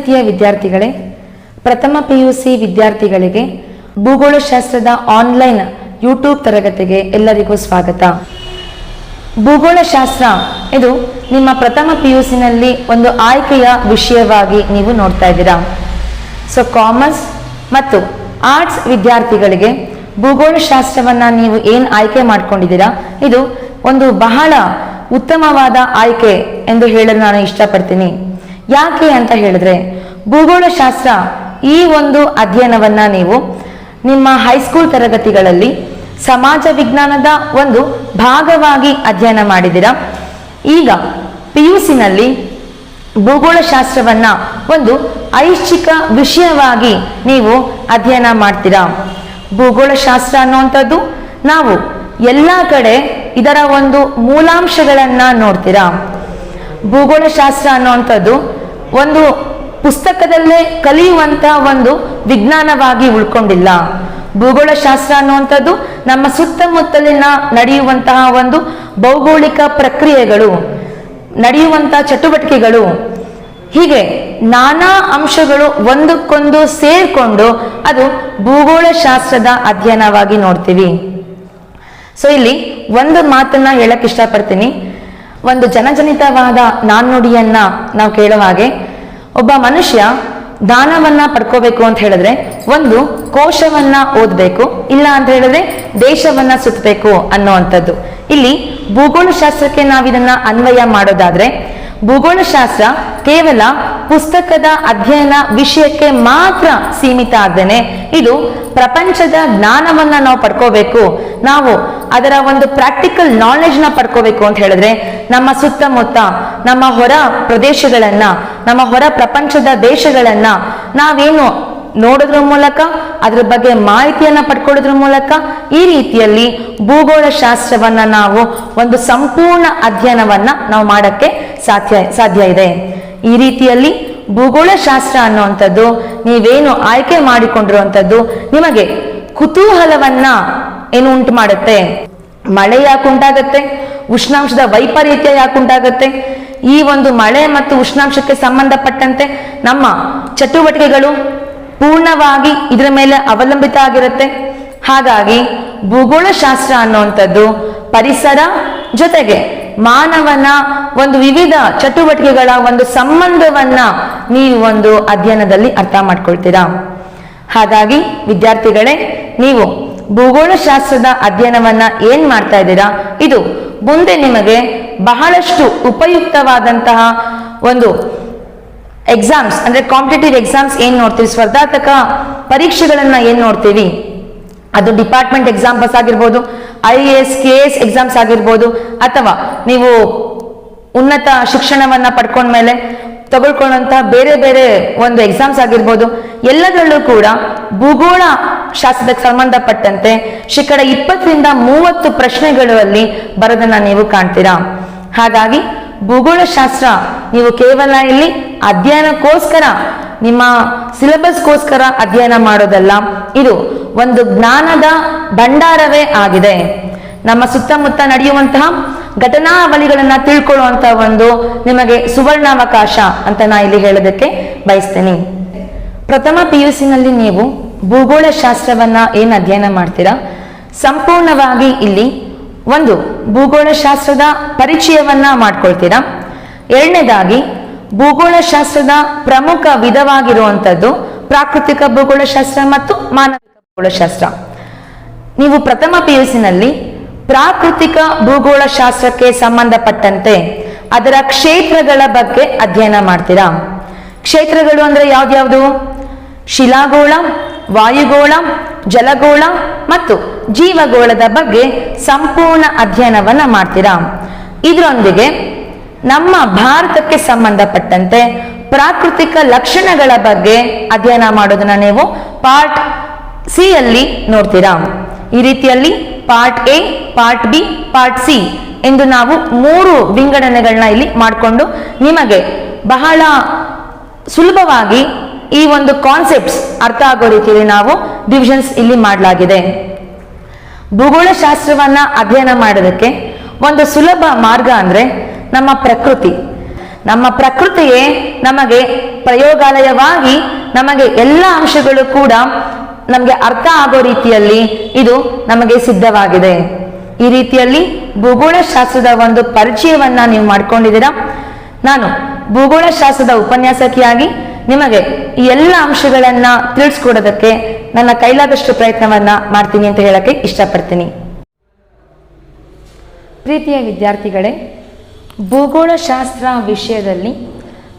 ಪ್ರೀತಿಯ ವಿದ್ಯಾರ್ಥಿಗಳೇ, ಪ್ರಥಮ PUC ವಿದ್ಯಾರ್ಥಿಗಳಿಗೆ ಭೂಗೋಳಶಾಸ್ತ್ರದ ಆನ್ಲೈನ್ ಯೂಟ್ಯೂಬ್ ತರಗತಿಗೆ ಎಲ್ಲರಿಗೂ ಸ್ವಾಗತ. ಭೂಗೋಳಶಾಸ್ತ್ರ ಇದು ನಿಮ್ಮ ಪ್ರಥಮ PUCನಲ್ಲಿ ಒಂದು ಆಯ್ಕೆಯ ವಿಷಯವಾಗಿ ನೀವು ನೋಡ್ತಾ ಇದ್ದೀರಾ. ಸೊ ಕಾಮರ್ಸ್ ಮತ್ತು ಆರ್ಟ್ಸ್ ವಿದ್ಯಾರ್ಥಿಗಳಿಗೆ ಭೂಗೋಳಶಾಸ್ತ್ರವನ್ನ ನೀವು ಏನು ಆಯ್ಕೆ ಮಾಡ್ಕೊಂಡಿದ್ದೀರಾ, ಇದು ಒಂದು ಬಹಳ ಉತ್ತಮವಾದ ಆಯ್ಕೆ ಎಂದು ಹೇಳಲು ನಾನು ಇಷ್ಟಪಡ್ತೀನಿ. ಯಾಕೆ ಅಂತ ಹೇಳಿದ್ರೆ, ಭೂಗೋಳಶಾಸ್ತ್ರ ಈ ಒಂದು ಅಧ್ಯಯನವನ್ನ ನೀವು ನಿಮ್ಮ ಹೈಸ್ಕೂಲ್ ತರಗತಿಗಳಲ್ಲಿ ಸಮಾಜ ವಿಜ್ಞಾನದ ಒಂದು ಭಾಗವಾಗಿ ಅಧ್ಯಯನ ಮಾಡಿದ್ದೀರಾ. ಈಗ PUCನಲ್ಲಿ ಭೂಗೋಳಶಾಸ್ತ್ರವನ್ನ ಒಂದು ಐಚ್ಛಿಕ ವಿಷಯವಾಗಿ ನೀವು ಅಧ್ಯಯನ ಮಾಡ್ತೀರಾ. ಭೂಗೋಳಶಾಸ್ತ್ರ ಅನ್ನುವಂಥದ್ದು ನಾವು ಎಲ್ಲ ಕಡೆ ಇದರ ಒಂದು ಮೂಲಾಂಶಗಳನ್ನ ನೋಡ್ತೀರಾ. ಭೂಗೋಳಶಾಸ್ತ್ರ ಅನ್ನುವಂಥದ್ದು ಒಂದು ಪುಸ್ತಕದಲ್ಲೇ ಕಲಿಯುವಂತಹ ಒಂದು ವಿಜ್ಞಾನವಾಗಿ ಉಳ್ಕೊಂಡಿಲ್ಲ. ಭೂಗೋಳಶಾಸ್ತ್ರ ಅನ್ನುವಂಥದ್ದು ನಮ್ಮ ಸುತ್ತಮುತ್ತಲಿನ ನಡೆಯುವಂತಹ ಒಂದು ಭೌಗೋಳಿಕ ಪ್ರಕ್ರಿಯೆಗಳು, ನಡೆಯುವಂತಹ ಚಟುವಟಿಕೆಗಳು, ಹೀಗೆ ನಾನಾ ಅಂಶಗಳು ಒಂದಕ್ಕೊಂದು ಸೇರ್ಕೊಂಡು ಅದು ಭೂಗೋಳಶಾಸ್ತ್ರದ ಅಧ್ಯಯನವಾಗಿ ನೋಡ್ತೀವಿ. ಸೊ ಇಲ್ಲಿ ಒಂದು ಮಾತನ್ನ ಹೇಳಕ್ ಇಷ್ಟಪಡ್ತೀನಿ. ಒಂದು ಜನಜನಿತವಾದ ನಾಣ್ಣುಡಿಯನ್ನ ನಾವು ಕೇಳೋ ಹಾಗೆ, ಒಬ್ಬ ಮನುಷ್ಯ ಜ್ಞಾನವನ್ನ ಪಡ್ಕೋಬೇಕು ಅಂತ ಹೇಳಿದ್ರೆ ಒಂದು ಕೋಶವನ್ನ ಓದ್ಬೇಕು, ಇಲ್ಲ ಅಂತ ಹೇಳಿದ್ರೆ ದೇಶವನ್ನ ಸುತ್ತಬೇಕು ಅನ್ನುವಂಥದ್ದು. ಇಲ್ಲಿ ಭೂಗೋಳಶಾಸ್ತ್ರಕ್ಕೆ ನಾವಿದನ್ನ ಅನ್ವಯ ಮಾಡೋದಾದ್ರೆ, ಭೂಗೋಳಶಾಸ್ತ್ರ ಕೇವಲ ಪುಸ್ತಕದ ಅಧ್ಯಯನ ವಿಷಯಕ್ಕೆ ಮಾತ್ರ ಸೀಮಿತ ಆಗದೇನೆ ಇದು ಪ್ರಪಂಚದ ಜ್ಞಾನವನ್ನ ನಾವು ಪಡ್ಕೋಬೇಕು, ನಾವು ಅದರ ಒಂದು ಪ್ರಾಕ್ಟಿಕಲ್ ನಾಲೆಡ್ಜ್ ನ ಪಡ್ಕೋಬೇಕು ಅಂತ ಹೇಳಿದ್ರೆ ನಮ್ಮ ಸುತ್ತಮುತ್ತ ನಮ್ಮ ಹೊರ ಪ್ರದೇಶಗಳನ್ನ, ನಮ್ಮ ಹೊರ ಪ್ರಪಂಚದ ದೇಶಗಳನ್ನ ನಾವೇನು ನೋಡೋದ್ರ ಮೂಲಕ, ಅದ್ರ ಬಗ್ಗೆ ಮಾಹಿತಿಯನ್ನ ಪಡ್ಕೊಳ್ಳೋದ್ರ ಮೂಲಕ ಈ ರೀತಿಯಲ್ಲಿ ಭೂಗೋಳಶಾಸ್ತ್ರವನ್ನ ನಾವು ಒಂದು ಸಂಪೂರ್ಣ ಅಧ್ಯಯನವನ್ನ ನಾವು ಮಾಡಕ್ಕೆ ಸಾಧ್ಯ ಇದೆ. ಈ ರೀತಿಯಲ್ಲಿ ಭೂಗೋಳಶಾಸ್ತ್ರ ಅನ್ನುವಂಥದ್ದು ನೀವೇನು ಆಯ್ಕೆ ಮಾಡಿಕೊಂಡಿರುವಂಥದ್ದು ನಿಮಗೆ ಕುತೂಹಲವನ್ನ ಏನು ಉಂಟು ಮಾಡುತ್ತೆ. ಮಳೆ ಯಾಕೆ ಉಂಟಾಗತ್ತೆ, ಉಷ್ಣಾಂಶದ ವೈಪರೀತ್ಯ ಯಾಕೆ ಉಂಟಾಗತ್ತೆ, ಈ ಒಂದು ಮಳೆ ಮತ್ತು ಉಷ್ಣಾಂಶಕ್ಕೆ ಸಂಬಂಧಪಟ್ಟಂತೆ ನಮ್ಮ ಚಟುವಟಿಕೆಗಳು ಪೂರ್ಣವಾಗಿ ಇದರ ಮೇಲೆ ಅವಲಂಬಿತ ಆಗಿರುತ್ತೆ. ಹಾಗಾಗಿ ಭೂಗೋಳಶಾಸ್ತ್ರ ಅನ್ನುವಂಥದ್ದು ಪರಿಸರ ಜೊತೆಗೆ ಮಾನವನ ಒಂದು ವಿವಿಧ ಚಟುವಟಿಕೆಗಳ ಒಂದು ಸಂಬಂಧವನ್ನ ನೀವು ಒಂದು ಅಧ್ಯಯನದಲ್ಲಿ ಅರ್ಥ ಮಾಡ್ಕೊಳ್ತೀರಾ. ಹಾಗಾಗಿ ವಿದ್ಯಾರ್ಥಿಗಳೇ, ನೀವು ಭೂಗೋಳಶಾಸ್ತ್ರದ ಅಧ್ಯಯನವನ್ನ ಏನ್ ಮಾಡ್ತಾ ಇದ್ದೀರಾ, ಇದು ಮುಂದೆ ನಿಮಗೆ ಬಹಳಷ್ಟು ಉಪಯುಕ್ತವಾದಂತಹ ಒಂದು ಎಕ್ಸಾಮ್ಸ್ ಅಂದ್ರೆ ಕಾಂಪಿಟೇಟಿವ್ ಎಕ್ಸಾಮ್ಸ್ ಏನ್ ನೋಡ್ತೀವಿ, ಸ್ಪರ್ಧಾತ್ಮಕ ಪರೀಕ್ಷೆಗಳನ್ನ ಏನ್ ನೋಡ್ತೀವಿ, ಅದು ಡಿಪಾರ್ಟ್ಮೆಂಟ್ ಎಕ್ಸಾಮ್ಸ್ ಆಗಿರ್ಬೋದು, IAS KS ಎಕ್ಸಾಮ್ಸ್ ಆಗಿರ್ಬೋದು, ಅಥವಾ ನೀವು ಉನ್ನತ ಶಿಕ್ಷಣವನ್ನ ಪಡ್ಕೊಂಡ್ಮೇಲೆ ತಗೊಳ್ಕೊಳ್ಳುವಂತಹ ಬೇರೆ ಬೇರೆ ಒಂದು ಎಕ್ಸಾಮ್ಸ್ ಆಗಿರ್ಬೋದು, ಎಲ್ಲದರಲ್ಲೂ ಕೂಡ ಭೂಗೋಳ ಶಾಸ್ತ್ರಕ್ಕೆ ಸಂಬಂಧಪಟ್ಟಂತೆ 20% ಪ್ರಶ್ನೆಗಳಲ್ಲಿ ಬರೋದನ್ನ ನೀವು ಕಾಣ್ತೀರಾ. ಹಾಗಾಗಿ ಭೂಗೋಳಶಾಸ್ತ್ರ ನೀವು ಕೇವಲ ಇಲ್ಲಿ ಅಧ್ಯಯನಕ್ಕೋಸ್ಕರ, ನಿಮ್ಮ ಸಿಲೆಬಸ್ಗೋಸ್ಕರ ಅಧ್ಯಯನ ಮಾಡೋದಲ್ಲ, ಇದು ಒಂದು ಜ್ಞಾನದ ಭಂಡಾರವೇ ಆಗಿದೆ. ನಮ್ಮ ಸುತ್ತಮುತ್ತ ನಡೆಯುವಂತಹ ಘಟನಾವಳಿಗಳನ್ನ ತಿಳ್ಕೊಳ್ಳುವಂತಹ ಒಂದು ನಿಮಗೆ ಸುವರ್ಣಾವಕಾಶ ಅಂತ ನಾ ಇಲ್ಲಿ ಹೇಳೋದಕ್ಕೆ ಬಯಸ್ತೇನೆ. ಪ್ರಥಮ PUCನಲ್ಲಿ ನೀವು ಭೂಗೋಳಶಾಸ್ತ್ರವನ್ನ ಏನು ಅಧ್ಯಯನ ಮಾಡ್ತೀರಾ, ಸಂಪೂರ್ಣವಾಗಿ ಇಲ್ಲಿ ಒಂದು ಭೂಗೋಳಶಾಸ್ತ್ರದ ಪರಿಚಯವನ್ನ ಮಾಡ್ಕೊಳ್ತೀರಾ. ಎರಡನೇದಾಗಿ ಭೂಗೋಳಶಾಸ್ತ್ರದ ಪ್ರಮುಖ ವಿಧವಾಗಿರುವಂಥದ್ದು ಪ್ರಾಕೃತಿಕ ಭೂಗೋಳಶಾಸ್ತ್ರ ಮತ್ತು ಮಾನವಿಕ ಭೂಗೋಳಶಾಸ್ತ್ರ. ನೀವು ಪ್ರಥಮ PUCನಲ್ಲಿ ಪ್ರಾಕೃತಿಕ ಭೂಗೋಳಶಾಸ್ತ್ರಕ್ಕೆ ಸಂಬಂಧಪಟ್ಟಂತೆ ಅದರ ಕ್ಷೇತ್ರಗಳ ಬಗ್ಗೆ ಅಧ್ಯಯನ ಮಾಡ್ತೀರಾ. ಕ್ಷೇತ್ರಗಳು ಅಂದ್ರೆ ಯಾವ್ದ್ಯಾವ್ದು? ಶಿಲಾಗೋಳ, ವಾಯುಗೋಳ, ಜಲಗೋಳ ಮತ್ತು ಜೀವಗೋಳದ ಬಗ್ಗೆ ಸಂಪೂರ್ಣ ಅಧ್ಯಯನವನ್ನ ಮಾಡ್ತೀರಾ. ಇದರೊಂದಿಗೆ ನಮ್ಮ ಭಾರತಕ್ಕೆ ಸಂಬಂಧಪಟ್ಟಂತೆ ಪ್ರಾಕೃತಿಕ ಲಕ್ಷಣಗಳ ಬಗ್ಗೆ ಅಧ್ಯಯನ ಮಾಡೋದನ್ನ ನೀವು ಪಾರ್ಟ್ C ಅಲ್ಲಿ ನೋಡ್ತೀರಾ. ಈ ರೀತಿಯಲ್ಲಿ part A, part B, part C ಎಂದು ನಾವು 3 ವಿಂಗಡಣೆಗಳನ್ನ ಇಲ್ಲಿ ಮಾಡಿಕೊಂಡು ನಿಮಗೆ ಬಹಳ ಸುಲಭವಾಗಿ ಈ ಒಂದು ಕಾನ್ಸೆಪ್ಟ್ಸ್ ಅರ್ಥ ಆಗೋ ರೀತಿಯಲ್ಲಿ ನಾವು ಡಿವಿಷನ್ಸ್ ಇಲ್ಲಿ ಮಾಡಲಾಗಿದೆ. ಭೂಗೋಳಶಾಸ್ತ್ರವನ್ನ ಅಧ್ಯಯನ ಮಾಡೋದಕ್ಕೆ ಒಂದು ಸುಲಭ ಮಾರ್ಗ ಅಂದ್ರೆ ನಮ್ಮ ಪ್ರಕೃತಿ. ನಮ್ಮ ಪ್ರಕೃತಿಯೇ ನಮಗೆ ಪ್ರಯೋಗಾಲಯವಾಗಿ ನಮಗೆ ಎಲ್ಲ ಅಂಶಗಳು ಕೂಡ ನಮಗೆ ಅರ್ಥ ಆಗೋ ರೀತಿಯಲ್ಲಿ ಇದು ನಮಗೆ ಸಿದ್ಧವಾಗಿದೆ. ಈ ರೀತಿಯಲ್ಲಿ ಭೂಗೋಳಶಾಸ್ತ್ರದ ಒಂದು ಪರಿಚಯವನ್ನ ನೀವು ಮಾಡ್ಕೊಂಡಿದ್ದೀರಾ. ನಾನು ಭೂಗೋಳಶಾಸ್ತ್ರದ ಉಪನ್ಯಾಸಕಿಯಾಗಿ ನಿಮಗೆ ಈ ಎಲ್ಲ ಅಂಶಗಳನ್ನ ತಿಳಿಸ್ಕೊಡೋದಕ್ಕೆ ನನ್ನ ಕೈಲಾದಷ್ಟು ಪ್ರಯತ್ನವನ್ನ ಮಾಡ್ತೀನಿ ಅಂತ ಹೇಳಕ್ಕೆ ಇಷ್ಟಪಡ್ತೀನಿ. ಪ್ರೀತಿಯ ವಿದ್ಯಾರ್ಥಿಗಳೇ, ಭೂಗೋಳಶಾಸ್ತ್ರ ವಿಷಯದಲ್ಲಿ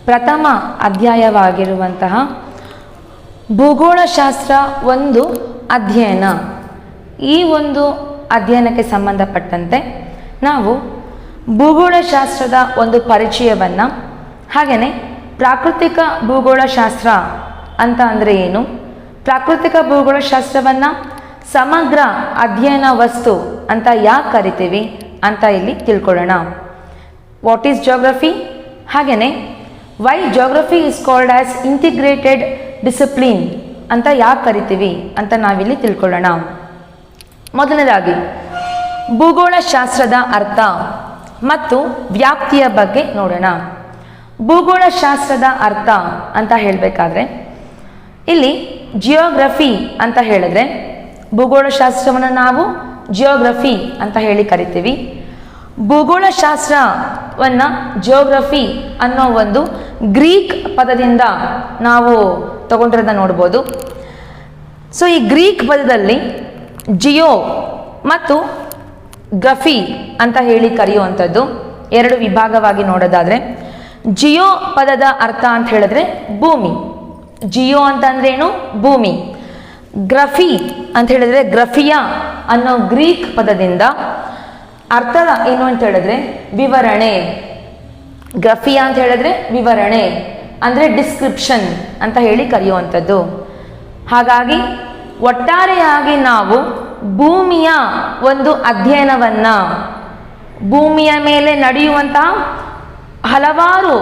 ಪ್ರಥಮ ಅಧ್ಯಾಯವಾಗಿರುವಂತಹ ಭೂಗೋಳಶಾಸ್ತ್ರ ಒಂದು ಅಧ್ಯಯನ, ಈ ಒಂದು ಅಧ್ಯಯನಕ್ಕೆ ಸಂಬಂಧಪಟ್ಟಂತೆ ನಾವು ಭೂಗೋಳಶಾಸ್ತ್ರದ ಒಂದು ಪರಿಚಯವನ್ನು, ಹಾಗೆಯೇ ಪ್ರಾಕೃತಿಕ ಭೂಗೋಳಶಾಸ್ತ್ರ ಅಂತ ಅಂದರೆ ಏನು, ಪ್ರಾಕೃತಿಕ ಭೂಗೋಳಶಾಸ್ತ್ರವನ್ನು ಸಮಗ್ರ ಅಧ್ಯಯನ ವಸ್ತು ಅಂತ ಯಾಕೆ ಕರಿತೀವಿ ಅಂತ ಇಲ್ಲಿ ತಿಳ್ಕೊಳ್ಳೋಣ. ವಾಟ್ ಈಸ್ ಜಿಯೋಗ್ರಫಿ, ಹಾಗೆಯೇ why geography is called as integrated discipline ಅಂತ ಯಾಕೆ ಕರಿತೀವಿ ಅಂತ ನಾವಿಲ್ಲಿ ತಿಳ್ಕೊಳ್ಳೋಣ. ಮೊದಲನೇದಾಗಿ ಭೂಗೋಳಶಾಸ್ತ್ರದ ಅರ್ಥ ಮತ್ತು ವ್ಯಾಪ್ತಿಯ ಬಗ್ಗೆ ನೋಡೋಣ. ಭೂಗೋಳಶಾಸ್ತ್ರದ ಅರ್ಥ ಅಂತ ಹೇಳಬೇಕಾದ್ರೆ ಇಲ್ಲಿ ಜಿಯೋಗ್ರಫಿ ಅಂತ ಹೇಳಿದ್ರೆ ಭೂಗೋಳಶಾಸ್ತ್ರವನ್ನು ನಾವು ಜಿಯೋಗ್ರಫಿ ಅಂತ ಹೇಳಿ ಕರಿತೀವಿ. ಭೂಗೋಳಶಾಸ್ತ್ರವನ್ನು ಜಿಯೋಗ್ರಫಿ ಅನ್ನೋ ಒಂದು ಗ್ರೀಕ್ ಪದದಿಂದ ನಾವು ತಗೊಂಡಿರೋದನ್ನ ನೋಡ್ಬೋದು. ಸೊ ಈ ಗ್ರೀಕ್ ಪದದಲ್ಲಿ ಜಿಯೋ ಮತ್ತು ಗ್ರಫಿ ಅಂತ ಹೇಳಿ ಕರೆಯುವಂಥದ್ದು ಎರಡು ವಿಭಾಗವಾಗಿ ನೋಡೋದಾದ್ರೆ, ಜಿಯೋ ಪದದ ಅರ್ಥ ಅಂತ ಹೇಳಿದ್ರೆ ಭೂಮಿ. ಜಿಯೋ ಅಂತಂದ್ರೆ ಏನು? ಭೂಮಿ. ಗ್ರಫಿ ಅಂತ ಹೇಳಿದ್ರೆ ಗ್ರಫಿಯಾ ಅನ್ನೋ ಗ್ರೀಕ್ ಪದದಿಂದ ಅರ್ಥ ಏನು ಅಂತ ಹೇಳಿದ್ರೆ ವಿವರಣೆ. ಗ್ರಫಿಯಾ ಅಂತ ಹೇಳಿದ್ರೆ ವಿವರಣೆ ಅಂದ್ರೆ ಡಿಸ್ಕ್ರಿಪ್ಷನ್ ಅಂತ ಹೇಳಿ ಕರೆಯುವಂಥದ್ದು. ಹಾಗಾಗಿ ಒಟ್ಟಾರೆಯಾಗಿ ನಾವು ಭೂಮಿಯ ಒಂದು ಅಧ್ಯಯನವನ್ನ, ಭೂಮಿಯ ಮೇಲೆ ನಡೆಯುವಂತಹ ಹಲವಾರು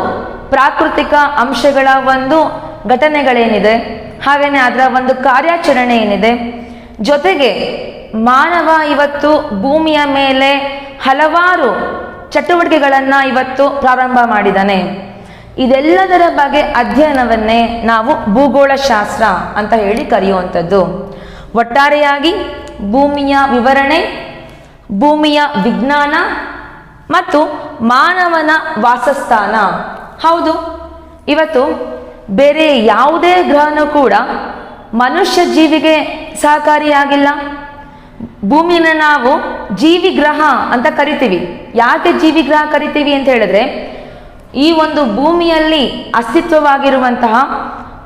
ಪ್ರಾಕೃತಿಕ ಅಂಶಗಳ ಒಂದು ಘಟನೆಗಳೇನಿದೆ, ಹಾಗೆಯೇ ಅದರ ಒಂದು ಕಾರ್ಯಾಚರಣೆ ಏನಿದೆ, ಜೊತೆಗೆ ಮಾನವ ಇವತ್ತು ಭೂಮಿಯ ಮೇಲೆ ಹಲವಾರು ಚಟುವಟಿಕೆಗಳನ್ನು ಇವತ್ತು ಪ್ರಾರಂಭ ಮಾಡಿದ್ದಾನೆ. ಇದೆಲ್ಲದರ ಬಗ್ಗೆ ಅಧ್ಯಯನವನ್ನೇ ನಾವು ಭೂಗೋಳಶಾಸ್ತ್ರ ಅಂತ ಹೇಳಿ ಕರೆಯುವಂಥದ್ದು. ಒಟ್ಟಾರೆಯಾಗಿ ಭೂಮಿಯ ವಿವರಣೆ, ಭೂಮಿಯ ವಿಜ್ಞಾನ ಮತ್ತು ಮಾನವನ ವಾಸಸ್ಥಾನ. ಹೌದು, ಇವತ್ತು ಬೇರೆ ಯಾವುದೇ ಗ್ರಹನೂ ಕೂಡ ಮನುಷ್ಯ ಜೀವಿಗೆ ಸಹಕಾರಿಯಾಗಿಲ್ಲ. ಭೂಮಿನ ನಾವು ಜೀವಿ ಗ್ರಹ ಅಂತ ಕರಿತೀವಿ. ಯಾಕೆ ಜೀವಿ ಗ್ರಹ ಕರಿತೀವಿ ಅಂತ ಹೇಳಿದ್ರೆ, ಈ ಒಂದು ಭೂಮಿಯಲ್ಲಿ ಅಸ್ತಿತ್ವವಾಗಿರುವಂತಹ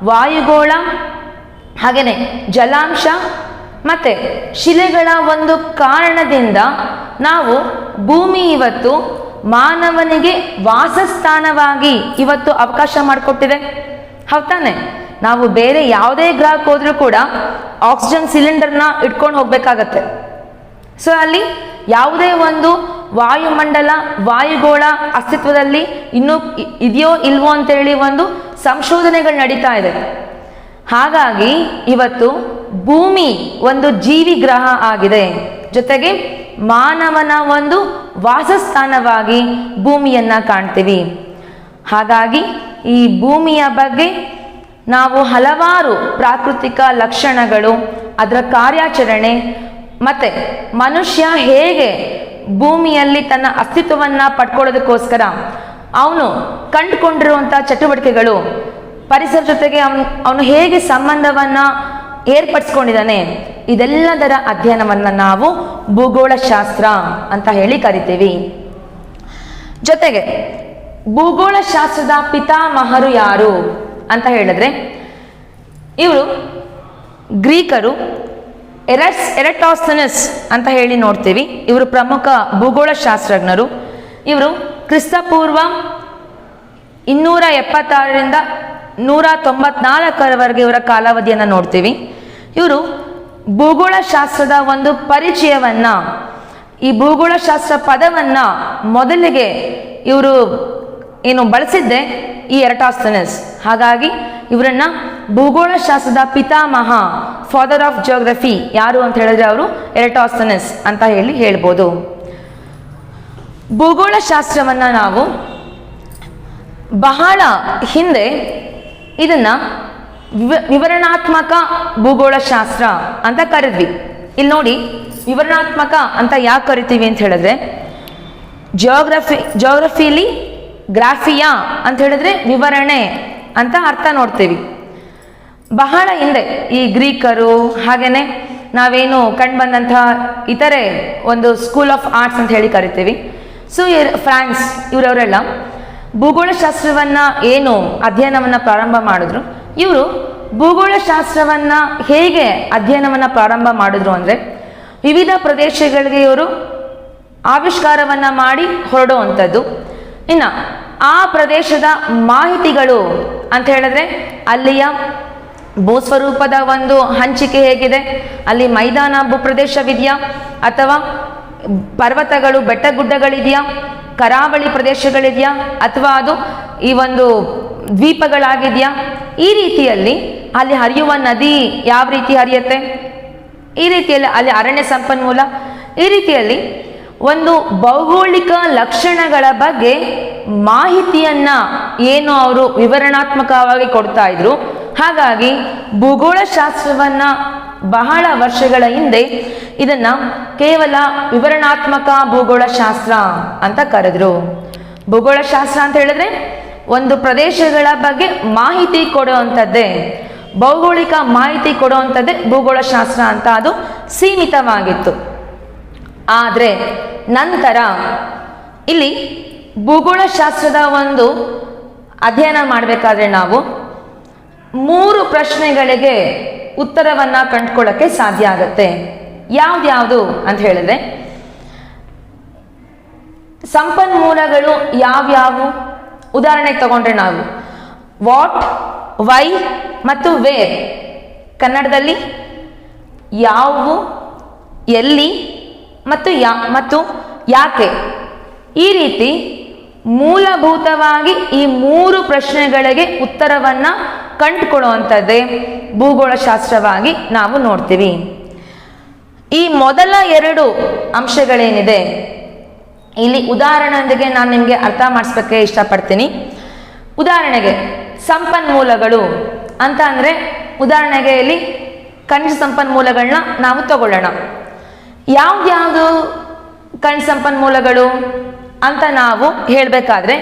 ವಾಯುಗೋಳ, ಹಾಗೆಯೇ ಜಲಾಂಶ ಮತ್ತೆ ಶಿಲೆಗಳ ಒಂದು ಕಾರಣದಿಂದ ನಾವು ಭೂಮಿ ಇವತ್ತು ಮಾನವನಿಗೆ ವಾಸಸ್ಥಾನವಾಗಿ ಇವತ್ತು ಅವಕಾಶ ಮಾಡಿಕೊಟ್ಟಿದೆ. ಹೌದಾನೆ? ನಾವು ಬೇರೆ ಯಾವುದೇ ಗ್ರಹಕ್ಕೆ ಹೋದ್ರೂ ಕೂಡ ಆಕ್ಸಿಜನ್ ಸಿಲಿಂಡರ್ನ ಇಟ್ಕೊಂಡು ಹೋಗ್ಬೇಕಾಗತ್ತೆ. ಸೊ ಅಲ್ಲಿ ಯಾವುದೇ ಒಂದು ವಾಯುಮಂಡಲ, ವಾಯುಗೋಳ ಅಸ್ತಿತ್ವದಲ್ಲಿ ಇನ್ನೂ ಇದೆಯೋ ಇಲ್ವೋ ಅಂತೇಳಿ ಒಂದು ಸಂಶೋಧನೆಗಳು ನಡೀತಾ ಇದೆ. ಹಾಗಾಗಿ ಇವತ್ತು ಭೂಮಿ ಒಂದು ಜೀವಿ ಗ್ರಹ ಆಗಿದೆ, ಜೊತೆಗೆ ಮಾನವನ ಒಂದು ವಾಸಸ್ಥಾನವಾಗಿ ಭೂಮಿಯನ್ನ ಕಾಣ್ತೀವಿ. ಹಾಗಾಗಿ ಈ ಭೂಮಿಯ ಬಗ್ಗೆ ನಾವು ಹಲವಾರು ಪ್ರಾಕೃತಿಕ ಲಕ್ಷಣಗಳು, ಅದರ ಕಾರ್ಯಾಚರಣೆ ಮತ್ತೆ ಮನುಷ್ಯ ಹೇಗೆ ಭೂಮಿಯಲ್ಲಿ ತನ್ನ ಅಸ್ತಿತ್ವವನ್ನು ಪಡ್ಕೊಳ್ಳೋದಕ್ಕೋಸ್ಕರ ಅವನು ಕಂಡುಕೊಂಡಿರುವಂಥ ಚಟುವಟಿಕೆಗಳು, ಪರಿಸರ ಜೊತೆಗೆ ಅವನು ಹೇಗೆ ಸಂಬಂಧವನ್ನು ಏರ್ಪಡಿಸ್ಕೊಂಡಿದ್ದಾನೆ, ಇದೆಲ್ಲದರ ಅಧ್ಯಯನವನ್ನು ನಾವು ಭೂಗೋಳಶಾಸ್ತ್ರ ಅಂತ ಹೇಳಿ ಕರಿತೀವಿ. ಜೊತೆಗೆ ಭೂಗೋಳಶಾಸ್ತ್ರದ ಪಿತಾಮಹರು ಯಾರು ಅಂತ ಹೇಳಿದ್ರೆ, ಇವರು ಗ್ರೀಕರು ಎರೆಟಾಸ್ಥೆನಸ್ ಅಂತ ಹೇಳಿ ನೋಡ್ತೀವಿ. ಇವರು ಪ್ರಮುಖ ಭೂಗೋಳಶಾಸ್ತ್ರಜ್ಞರು. ಇವರು ಕ್ರಿಸ್ತಪೂರ್ವ 276ರಿಂದ 194ರವರೆಗೆ ಇವರ ಕಾಲಾವಧಿಯನ್ನು ನೋಡ್ತೀವಿ. ಇವರು ಭೂಗೋಳಶಾಸ್ತ್ರದ ಒಂದು ಪರಿಚಯವನ್ನ, ಈ ಭೂಗೋಳಶಾಸ್ತ್ರ ಪದವನ್ನ ಮೊದಲಿಗೆ ಇವರು ಬಳಸಿದ್ದೆ ಈ ಎರೆಟಾಸ್ಥೆನಸ್. ಹಾಗಾಗಿ ಇವರನ್ನ ಭೂಗೋಳಶಾಸ್ತ್ರದ ಪಿತಾಮಹ, ಫಾದರ್ ಆಫ್ ಜಿಯೋಗ್ರಫಿ ಯಾರು ಅಂತ ಹೇಳಿದ್ರೆ ಅವರು ಎರೆಟಾಸ್ಥೆನಸ್ ಅಂತ ಹೇಳ್ಬೋದು. ಭೂಗೋಳಶಾಸ್ತ್ರವನ್ನ ನಾವು ಬಹಳ ಹಿಂದೆ ಇದನ್ನ ವಿವರಣಾತ್ಮಕ ಭೂಗೋಳಶಾಸ್ತ್ರ ಅಂತ ಕರೆದ್ವಿ. ಇಲ್ಲಿ ನೋಡಿ, ವಿವರಣಾತ್ಮಕ ಅಂತ ಯಾಕೆ ಕರಿತೀವಿ ಅಂತ ಹೇಳಿದ್ರೆ, ಜಿಯೋಗ್ರಫಿಲಿ ಗ್ರಾಫಿಯಾ ಅಂತ ಹೇಳಿದ್ರೆ ವಿವರಣೆ ಅಂತ ಅರ್ಥ ನೋಡ್ತೀವಿ. ಬಹಳ ಹಿಂದೆ ಈ ಗ್ರೀಕರು ಹಾಗೇನೆ ನಾವೇನು ಕಂಡು ಬಂದಂತಹ ಇತರೆ ಒಂದು ಸ್ಕೂಲ್ ಆಫ್ ಆರ್ಟ್ಸ್ ಅಂತ ಹೇಳಿ ಕರಿತೀವಿ. ಸೊ ಫ್ರಾನ್ಸ್ ಇವರವರೆಲ್ಲ ಭೂಗೋಳಶಾಸ್ತ್ರವನ್ನ ಏನು ಅಧ್ಯಯನವನ್ನ ಪ್ರಾರಂಭ ಮಾಡಿದ್ರು, ಇವರು ಭೂಗೋಳಶಾಸ್ತ್ರವನ್ನ ಹೇಗೆ ಅಧ್ಯಯನವನ್ನ ಪ್ರಾರಂಭ ಮಾಡಿದ್ರು ಅಂದ್ರೆ, ವಿವಿಧ ಪ್ರದೇಶಗಳಿಗೆ ಇವರು ಆವಿಷ್ಕಾರವನ್ನ ಮಾಡಿ ಹೊರಡುವಂಥದ್ದು. ಇನ್ನು ಆ ಪ್ರದೇಶದ ಮಾಹಿತಿಗಳು ಅಂತ ಹೇಳಿದ್ರೆ, ಅಲ್ಲಿಯ ಭೂಸ್ವರೂಪದ ಒಂದು ಹಂಚಿಕೆ ಹೇಗಿದೆ, ಅಲ್ಲಿ ಮೈದಾನ ಭೂಪ್ರದೇಶವಿದೆಯಾ ಅಥವಾ ಪರ್ವತಗಳು ಬೆಟ್ಟ ಗುಡ್ಡಗಳಿದೆಯಾ, ಕರಾವಳಿ ಪ್ರದೇಶಗಳಿದೆಯಾ ಅಥವಾ ಅದು ಈ ಒಂದು ದ್ವೀಪಗಳಾಗಿದೆಯಾ, ಈ ರೀತಿಯಲ್ಲಿ ಅಲ್ಲಿ ಹರಿಯುವ ನದಿ ಯಾವ ರೀತಿ ಹರಿಯುತ್ತೆ, ಈ ರೀತಿಯಲ್ಲಿ ಅಲ್ಲಿ ಅರಣ್ಯ ಸಂಪನ್ಮೂಲ, ಈ ರೀತಿಯಲ್ಲಿ ಒಂದು ಭೌಗೋಳಿಕ ಲಕ್ಷಣಗಳ ಬಗ್ಗೆ ಮಾಹಿತಿಯನ್ನ ಏನು ಅವರು ವಿವರಣಾತ್ಮಕವಾಗಿ ಕೊಡ್ತಾ ಇದ್ರು. ಹಾಗಾಗಿ ಭೂಗೋಳಶಾಸ್ತ್ರವನ್ನ ಬಹಳ ವರ್ಷಗಳ ಹಿಂದೆ ಇದನ್ನ ಕೇವಲ ವಿವರಣಾತ್ಮಕ ಭೂಗೋಳಶಾಸ್ತ್ರ ಅಂತ ಕರೆದ್ರು. ಭೂಗೋಳಶಾಸ್ತ್ರ ಅಂತ ಹೇಳಿದ್ರೆ ಒಂದು ಪ್ರದೇಶಗಳ ಬಗ್ಗೆ ಮಾಹಿತಿ ಕೊಡುವಂಥದ್ದೇ, ಭೌಗೋಳಿಕ ಮಾಹಿತಿ ಕೊಡುವಂಥದ್ದೇ ಭೂಗೋಳಶಾಸ್ತ್ರ ಅಂತ ಅದು ಸೀಮಿತವಾಗಿತ್ತು. ಆದರೆ ನಂತರ ಇಲ್ಲಿ ಭೂಗೋಳಶಾಸ್ತ್ರದ ಒಂದು ಅಧ್ಯಯನ ಮಾಡಬೇಕಾದ್ರೆ ನಾವು 3 ಪ್ರಶ್ನೆಗಳಿಗೆ ಉತ್ತರವನ್ನ ಕಂಡುಕೊಳ್ಳಕ್ಕೆ ಸಾಧ್ಯ ಆಗುತ್ತೆ. ಯಾವ್ದ್ಯಾವುದು ಅಂತ ಹೇಳಿದ್ರೆ, ಸಂಪನ್ಮೂಲಗಳು ಯಾವ್ಯಾವು, ಉದಾಹರಣೆಗೆ ತಗೊಂಡ್ರೆ ನಾವು ವಾಟ್, ವೈ ಮತ್ತು ವೇರ್, ಕನ್ನಡದಲ್ಲಿ ಯಾವುವು, ಎಲ್ಲಿ ಮತ್ತು ಯಾಕೆ, ಈ ರೀತಿ ಮೂಲಭೂತವಾಗಿ ಈ 3 ಪ್ರಶ್ನೆಗಳಿಗೆ ಉತ್ತರವನ್ನ ಕಂಡುಕೊಳ್ಳುವಂಥದ್ದೇ ಭೂಗೋಳಶಾಸ್ತ್ರವಾಗಿ ನಾವು ನೋಡ್ತೀವಿ. ಈ ಮೊದಲ 2 ಅಂಶಗಳೇನಿದೆ ಇಲ್ಲಿ ಉದಾಹರಣೆಯೊಂದಿಗೆ ನಾನು ನಿಮಗೆ ಅರ್ಥ ಮಾಡಿಸ್ಬೇಕೆ ಇಷ್ಟಪಡ್ತೀನಿ. ಉದಾಹರಣೆಗೆ ಸಂಪನ್ಮೂಲಗಳು ಅಂತ ಅಂದ್ರೆ, ಉದಾಹರಣೆಗೆ ಇಲ್ಲಿ ಖನಿಜ ಸಂಪನ್ಮೂಲಗಳನ್ನ ನಾವು ತಗೊಳ್ಳೋಣ. ಯಾವ್ದ್ಯಾವುದು ಖನಿಜ ಸಂಪನ್ಮೂಲಗಳು ಅಂತ ನಾವು ಹೇಳಬೇಕಾದ್ರೆ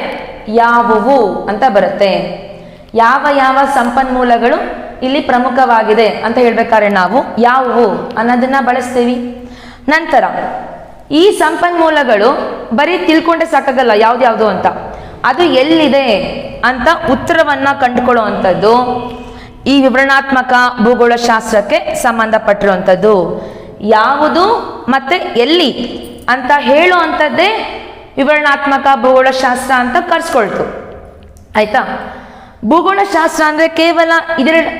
ಯಾವುವು ಅಂತ ಬರುತ್ತೆ. ಯಾವ ಯಾವ ಸಂಪನ್ಮೂಲಗಳು ಇಲ್ಲಿ ಪ್ರಮುಖವಾಗಿದೆ ಅಂತ ಹೇಳ್ಬೇಕಾದ್ರೆ ನಾವು ಯಾವುವು ಅನ್ನೋದನ್ನ ಬಳಸ್ತೀವಿ. ನಂತರ ಈ ಸಂಪನ್ಮೂಲಗಳು ಬರೀ ತಿಳ್ಕೊಂಡೆ ಸಾಕಾಗಲ್ಲ ಯಾವ್ದ್ಯಾವುದು ಅಂತ, ಅದು ಎಲ್ಲಿದೆ ಅಂತ ಉತ್ತರವನ್ನ ಕಂಡುಕೊಳ್ಳುವಂಥದ್ದು ಈ ವಿವರಣಾತ್ಮಕ ಭೂಗೋಳಶಾಸ್ತ್ರಕ್ಕೆ ಸಂಬಂಧಪಟ್ಟಿರುವಂಥದ್ದು. ಯಾವುದು ಮತ್ತೆ ಎಲ್ಲಿ ಅಂತ ಹೇಳುವಂಥದ್ದೇ ವಿವರಣಾತ್ಮಕ ಭೂಗೋಳಶಾಸ್ತ್ರ ಅಂತ ಕರ್ಸ್ಕೊಳ್ತು. ಆಯ್ತಾ? ಭೂಗೋಳಶಾಸ್ತ್ರ ಅಂದ್ರೆ ಕೇವಲ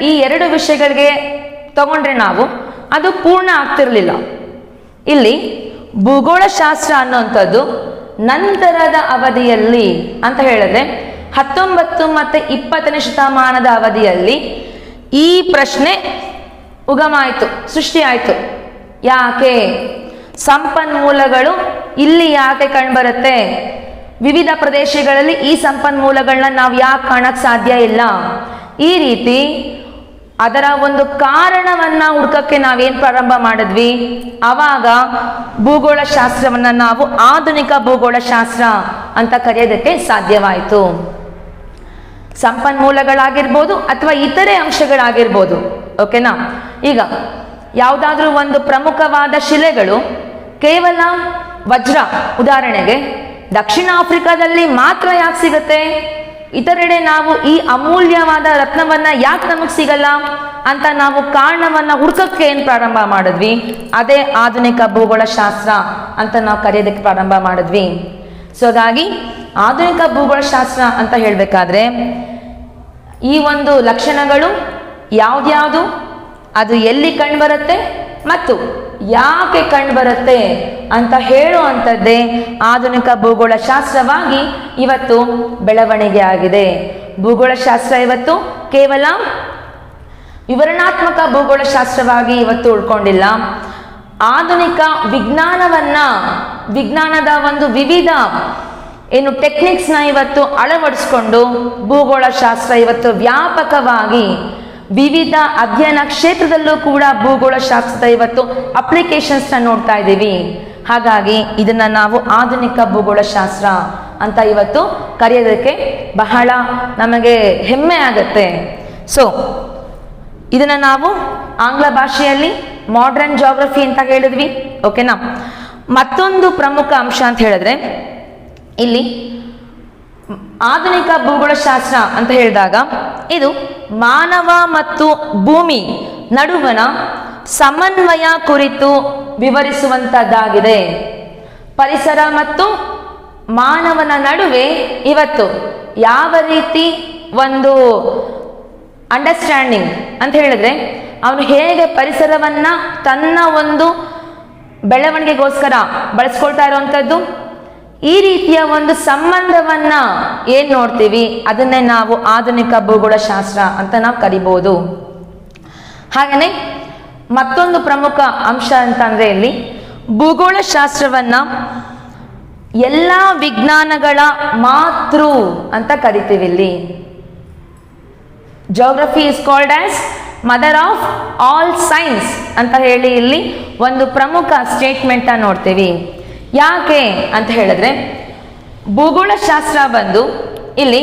ಈ 2 ವಿಷಯಗಳಿಗೆ ತಗೊಂಡ್ರೆ ನಾವು ಅದು ಪೂರ್ಣ ಆಗ್ತಿರ್ಲಿಲ್ಲ. ಇಲ್ಲಿ ಭೂಗೋಳಶಾಸ್ತ್ರ ಅನ್ನುವಂಥದ್ದು ನಂತರದ ಅವಧಿಯಲ್ಲಿ ಅಂತ ಹೇಳಿದ್ರೆ 19 ಮತ್ತೆ 20ನೇ ಶತಮಾನದ ಅವಧಿಯಲ್ಲಿ ಈ ಪ್ರಶ್ನೆ ಉಗಮ ಆಯ್ತು, ಸೃಷ್ಟಿ ಆಯ್ತು. ಯಾಕೆ ಸಂಪನ್ಮೂಲಗಳು ಇಲ್ಲಿ ಯಾಕೆ ಕಂಡುಬರುತ್ತೆ, ವಿವಿಧ ಪ್ರದೇಶಗಳಲ್ಲಿ ಈ ಸಂಪನ್ಮೂಲಗಳನ್ನ ನಾವು ಯಾಕೆ ಕಾಣಕ್ ಸಾಧ್ಯ ಇಲ್ಲ, ಈ ರೀತಿ ಅದರ ಒಂದು ಕಾರಣವನ್ನ ಹುಡ್ಕಕ್ಕೆ ನಾವೇನ್ ಪ್ರಾರಂಭ ಮಾಡಿದ್ವಿ, ಅವಾಗ ಭೂಗೋಳಶಾಸ್ತ್ರವನ್ನ ನಾವು ಆಧುನಿಕ ಭೂಗೋಳಶಾಸ್ತ್ರ ಅಂತ ಕರೆಯೋದಕ್ಕೆ ಸಾಧ್ಯವಾಯಿತು. ಸಂಪನ್ಮೂಲಗಳಾಗಿರ್ಬೋದು ಅಥವಾ ಇತರೆ ಅಂಶಗಳಾಗಿರ್ಬೋದು. ಓಕೆನಾ? ಈಗ ಯಾವುದಾದ್ರೂ ಒಂದು ಪ್ರಮುಖವಾದ ಶಿಲೆಗಳು ಕೇವಲ ವಜ್ರ ಉದಾಹರಣೆಗೆ ದಕ್ಷಿಣ ಆಫ್ರಿಕಾದಲ್ಲಿ ಮಾತ್ರ ಯಾಕೆ ಸಿಗುತ್ತೆ, ಇತರೆಡೆ ನಾವು ಈ ಅಮೂಲ್ಯವಾದ ರತ್ನವನ್ನ ಯಾಕೆ ನಮಗ್ ಸಿಗಲ್ಲ ಅಂತ ನಾವು ಕಾರಣವನ್ನ ಹುಡ್ಕಕ್ಕೆ ಏನ್ ಪ್ರಾರಂಭ ಮಾಡಿದ್ವಿ, ಅದೇ ಆಧುನಿಕ ಭೂಗೋಳಶಾಸ್ತ್ರ ಅಂತ ನಾವು ಕರೆಯೋದಕ್ಕೆ ಪ್ರಾರಂಭ ಮಾಡಿದ್ವಿ. ಸೊ ಹಾಗಾಗಿ ಆಧುನಿಕ ಭೂಗೋಳಶಾಸ್ತ್ರ ಅಂತ ಹೇಳ್ಬೇಕಾದ್ರೆ ಈ ಒಂದು ಲಕ್ಷಣಗಳು ಯಾವ್ದ್ಯಾವುದು, ಅದು ಎಲ್ಲಿ ಕಂಡುಬರುತ್ತೆ ಮತ್ತು ಯಾಕೆ ಕಂಡುಬರುತ್ತೆ ಅಂತ ಹೇಳುವಂಥದ್ದೇ ಆಧುನಿಕ ಭೂಗೋಳಶಾಸ್ತ್ರವಾಗಿ ಇವತ್ತು ಬೆಳವಣಿಗೆ ಆಗಿದೆ. ಭೂಗೋಳಶಾಸ್ತ್ರ ಇವತ್ತು ಕೇವಲ ವಿವರಣಾತ್ಮಕ ಭೂಗೋಳಶಾಸ್ತ್ರವಾಗಿ ಇವತ್ತು ಉಳ್ಕೊಂಡಿಲ್ಲ. ಆಧುನಿಕ ವಿಜ್ಞಾನದ ಒಂದು ವಿವಿಧ ಏನು ಟೆಕ್ನಿಕ್ಸ್ನ ಇವತ್ತು ಅಳವಡಿಸ್ಕೊಂಡು ಭೂಗೋಳಶಾಸ್ತ್ರ ಇವತ್ತು ವ್ಯಾಪಕವಾಗಿ ವಿವಿಧ ಅಧ್ಯಯನ ಕ್ಷೇತ್ರದಲ್ಲೂ ಕೂಡ ಭೂಗೋಳಶಾಸ್ತ್ರದ ಇವತ್ತು ಅಪ್ಲಿಕೇಶನ್ಸ್ನ ನೋಡ್ತಾ ಇದ್ದೀವಿ. ಹಾಗಾಗಿ ಇದನ್ನ ನಾವು ಆಧುನಿಕ ಭೂಗೋಳಶಾಸ್ತ್ರ ಅಂತ ಇವತ್ತು ಕರೆಯೋದಕ್ಕೆ ಬಹಳ ನಮಗೆ ಹೆಮ್ಮೆ ಆಗುತ್ತೆ. ಸೊ ಇದನ್ನ ನಾವು ಆಂಗ್ಲ ಭಾಷೆಯಲ್ಲಿ ಮಾಡರ್ನ್ ಜಾಗ್ರಫಿ ಅಂತ ಹೇಳಿದ್ವಿ. ಓಕೆನಾ. ಮತ್ತೊಂದು ಪ್ರಮುಖ ಅಂಶ ಅಂತ ಹೇಳಿದ್ರೆ ಇಲ್ಲಿ ಆಧುನಿಕ ಭೂಗೋಳಶಾಸ್ತ್ರ ಅಂತ ಹೇಳಿದಾಗ ಇದು ಮಾನವ ಮತ್ತು ಭೂಮಿ ನಡುವಣ ಸಮನ್ವಯ ಕುರಿತು ವಿವರಿಸುವಂತದ್ದಾಗಿದೆ. ಪರಿಸರ ಮತ್ತು ಮಾನವನ ನಡುವೆ ಇವತ್ತು ಯಾವ ರೀತಿ ಒಂದು ಅಂಡರ್ಸ್ಟ್ಯಾಂಡಿಂಗ್ ಅಂತ ಹೇಳಿದ್ರೆ ಅವನು ಹೇಗೆ ಪರಿಸರವನ್ನ ತನ್ನ ಒಂದು ಬೆಳವಣಿಗೆಗೋಸ್ಕರ ಬಳಸ್ಕೊಳ್ತಾ ಇರುವಂಥದ್ದು, ಈ ರೀತಿಯ ಒಂದು ಸಂಬಂಧವನ್ನ ಏನ್ ನೋಡ್ತೀವಿ ಅದನ್ನೇ ನಾವು ಆಧುನಿಕ ಭೂಗೋಳಶಾಸ್ತ್ರ ಅಂತ ನಾವು ಕರಿಬಹುದು. ಹಾಗೇನೆ ಮತ್ತೊಂದು ಪ್ರಮುಖ ಅಂಶ ಅಂತಂದ್ರೆ ಇಲ್ಲಿ ಭೂಗೋಳಶಾಸ್ತ್ರವನ್ನ ಎಲ್ಲ ವಿಜ್ಞಾನಗಳ ಮಾತೃ ಅಂತ ಕರಿತೀವಿ. ಇಲ್ಲಿ geography is called as mother of all science ಅಂತ ಹೇಳಿ ಇಲ್ಲಿ ಒಂದು ಪ್ರಮುಖ ಸ್ಟೇಟ್ಮೆಂಟ್ ನೋಡ್ತೀವಿ. ಯಾಕೆ ಅಂತ ಹೇಳಿದ್ರೆ ಭೂಗೋಳಶಾಸ್ತ್ರ ಬಂದು ಇಲ್ಲಿ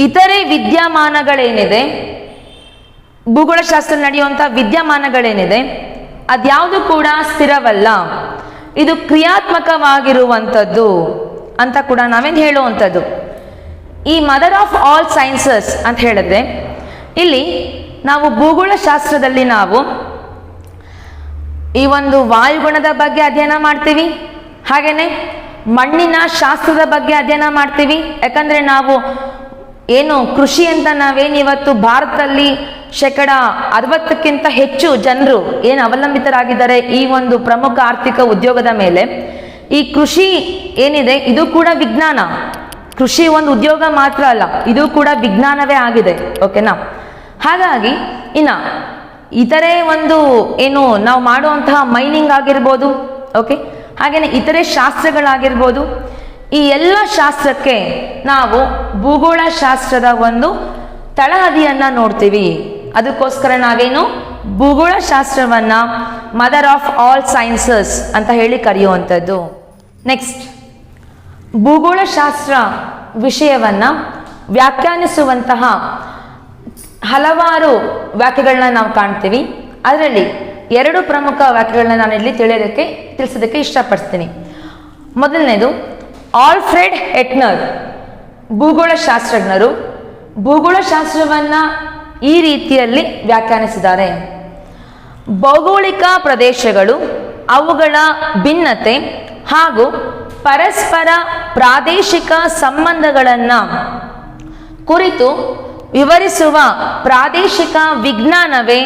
ಇತರೆ ವಿದ್ಯಮಾನಗಳೇನಿದೆ, ಭೂಗೋಳಶಾಸ್ತ್ರ ನಡೆಯುವಂಥ ವಿದ್ಯಮಾನಗಳೇನಿದೆ ಅದ್ಯಾವುದು ಕೂಡ ಸ್ಥಿರವಲ್ಲ, ಇದು ಕ್ರಿಯಾತ್ಮಕವಾಗಿರುವಂಥದ್ದು ಅಂತ ಕೂಡ ನಾವೇನು ಹೇಳುವಂಥದ್ದು. ಈ ಮದರ್ ಆಫ್ ಆಲ್ ಸೈನ್ಸಸ್ ಅಂತ ಹೇಳಿದ್ರೆ ಇಲ್ಲಿ ನಾವು ಭೂಗೋಳಶಾಸ್ತ್ರದಲ್ಲಿ ನಾವು ಈ ಒಂದು ವಾಯುಗುಣದ ಬಗ್ಗೆ ಅಧ್ಯಯನ ಮಾಡ್ತೀವಿ, ಹಾಗೇನೆ ಮಣ್ಣಿನ ಶಾಸ್ತ್ರದ ಬಗ್ಗೆ ಅಧ್ಯಯನ ಮಾಡ್ತೀವಿ. ಯಾಕಂದ್ರೆ ನಾವು ಏನು ಕೃಷಿ ಅಂತ ನಾವೇನು ಇವತ್ತು ಭಾರತದಲ್ಲಿ 60% ಹೆಚ್ಚು ಜನರು ಏನು ಅವಲಂಬಿತರಾಗಿದ್ದಾರೆ ಈ ಒಂದು ಪ್ರಮುಖ ಆರ್ಥಿಕ ಉದ್ಯೋಗದ ಮೇಲೆ. ಈ ಕೃಷಿ ಏನಿದೆ ಇದು ಕೂಡ ವಿಜ್ಞಾನ. ಕೃಷಿ ಒಂದು ಉದ್ಯೋಗ ಮಾತ್ರ ಅಲ್ಲ, ಇದು ಕೂಡ ವಿಜ್ಞಾನವೇ ಆಗಿದೆ. ಓಕೆನಾ. ಹಾಗಾಗಿ ಇನ್ನ ಇತರೆ ಒಂದು ಏನು ನಾವು ಮಾಡುವಂತಹ ಮೈನಿಂಗ್ ಆಗಿರ್ಬೋದು, ಓಕೆ, ಹಾಗೇನೆ ಇತರೆ ಶಾಸ್ತ್ರಗಳಾಗಿರ್ಬೋದು, ಈ ಎಲ್ಲ ಶಾಸ್ತ್ರಕ್ಕೆ ನಾವು ಭೂಗೋಳಶಾಸ್ತ್ರದ ಒಂದು ತಳಹದಿಯನ್ನ ನೋಡ್ತೀವಿ. ಅದಕ್ಕೋಸ್ಕರ ನಾವೇನು ಭೂಗೋಳಶಾಸ್ತ್ರವನ್ನ ಮದರ್ ಆಫ್ ಆಲ್ ಸೈನ್ಸಸ್ ಅಂತ ಹೇಳಿ ಕರೆಯುವಂಥದ್ದು. ನೆಕ್ಸ್ಟ್, ಭೂಗೋಳಶಾಸ್ತ್ರ ವಿಷಯವನ್ನ ವ್ಯಾಖ್ಯಾನಿಸುವಂತಹ ಹಲವಾರು ವ್ಯಾಖ್ಯೆಗಳನ್ನ ನಾವು ಕಾಣ್ತೀವಿ. ಅದರಲ್ಲಿ 2 ಪ್ರಮುಖ ವ್ಯಾಖ್ಯೆಗಳನ್ನ ನಾನು ಇಲ್ಲಿ ತಿಳಿಸೋದಕ್ಕೆ ಇಷ್ಟಪಡ್ತೀನಿ. ಮೊದಲನೇದು ಆಲ್ಫ್ರೆಡ್ ಹೆಟ್ನರ್ ಭೂಗೋಳಶಾಸ್ತ್ರಜ್ಞರು ಭೂಗೋಳಶಾಸ್ತ್ರವನ್ನ ಈ ರೀತಿಯಲ್ಲಿ ವ್ಯಾಖ್ಯಾನಿಸಿದ್ದಾರೆ. ಭೌಗೋಳಿಕ ಪ್ರದೇಶಗಳು, ಅವುಗಳ ಭಿನ್ನತೆ ಹಾಗೂ ಪರಸ್ಪರ ಪ್ರಾದೇಶಿಕ ಸಂಬಂಧಗಳನ್ನು ಕುರಿತು ವಿವರಿಸುವ ಪ್ರಾದೇಶಿಕ ವಿಜ್ಞಾನವೇ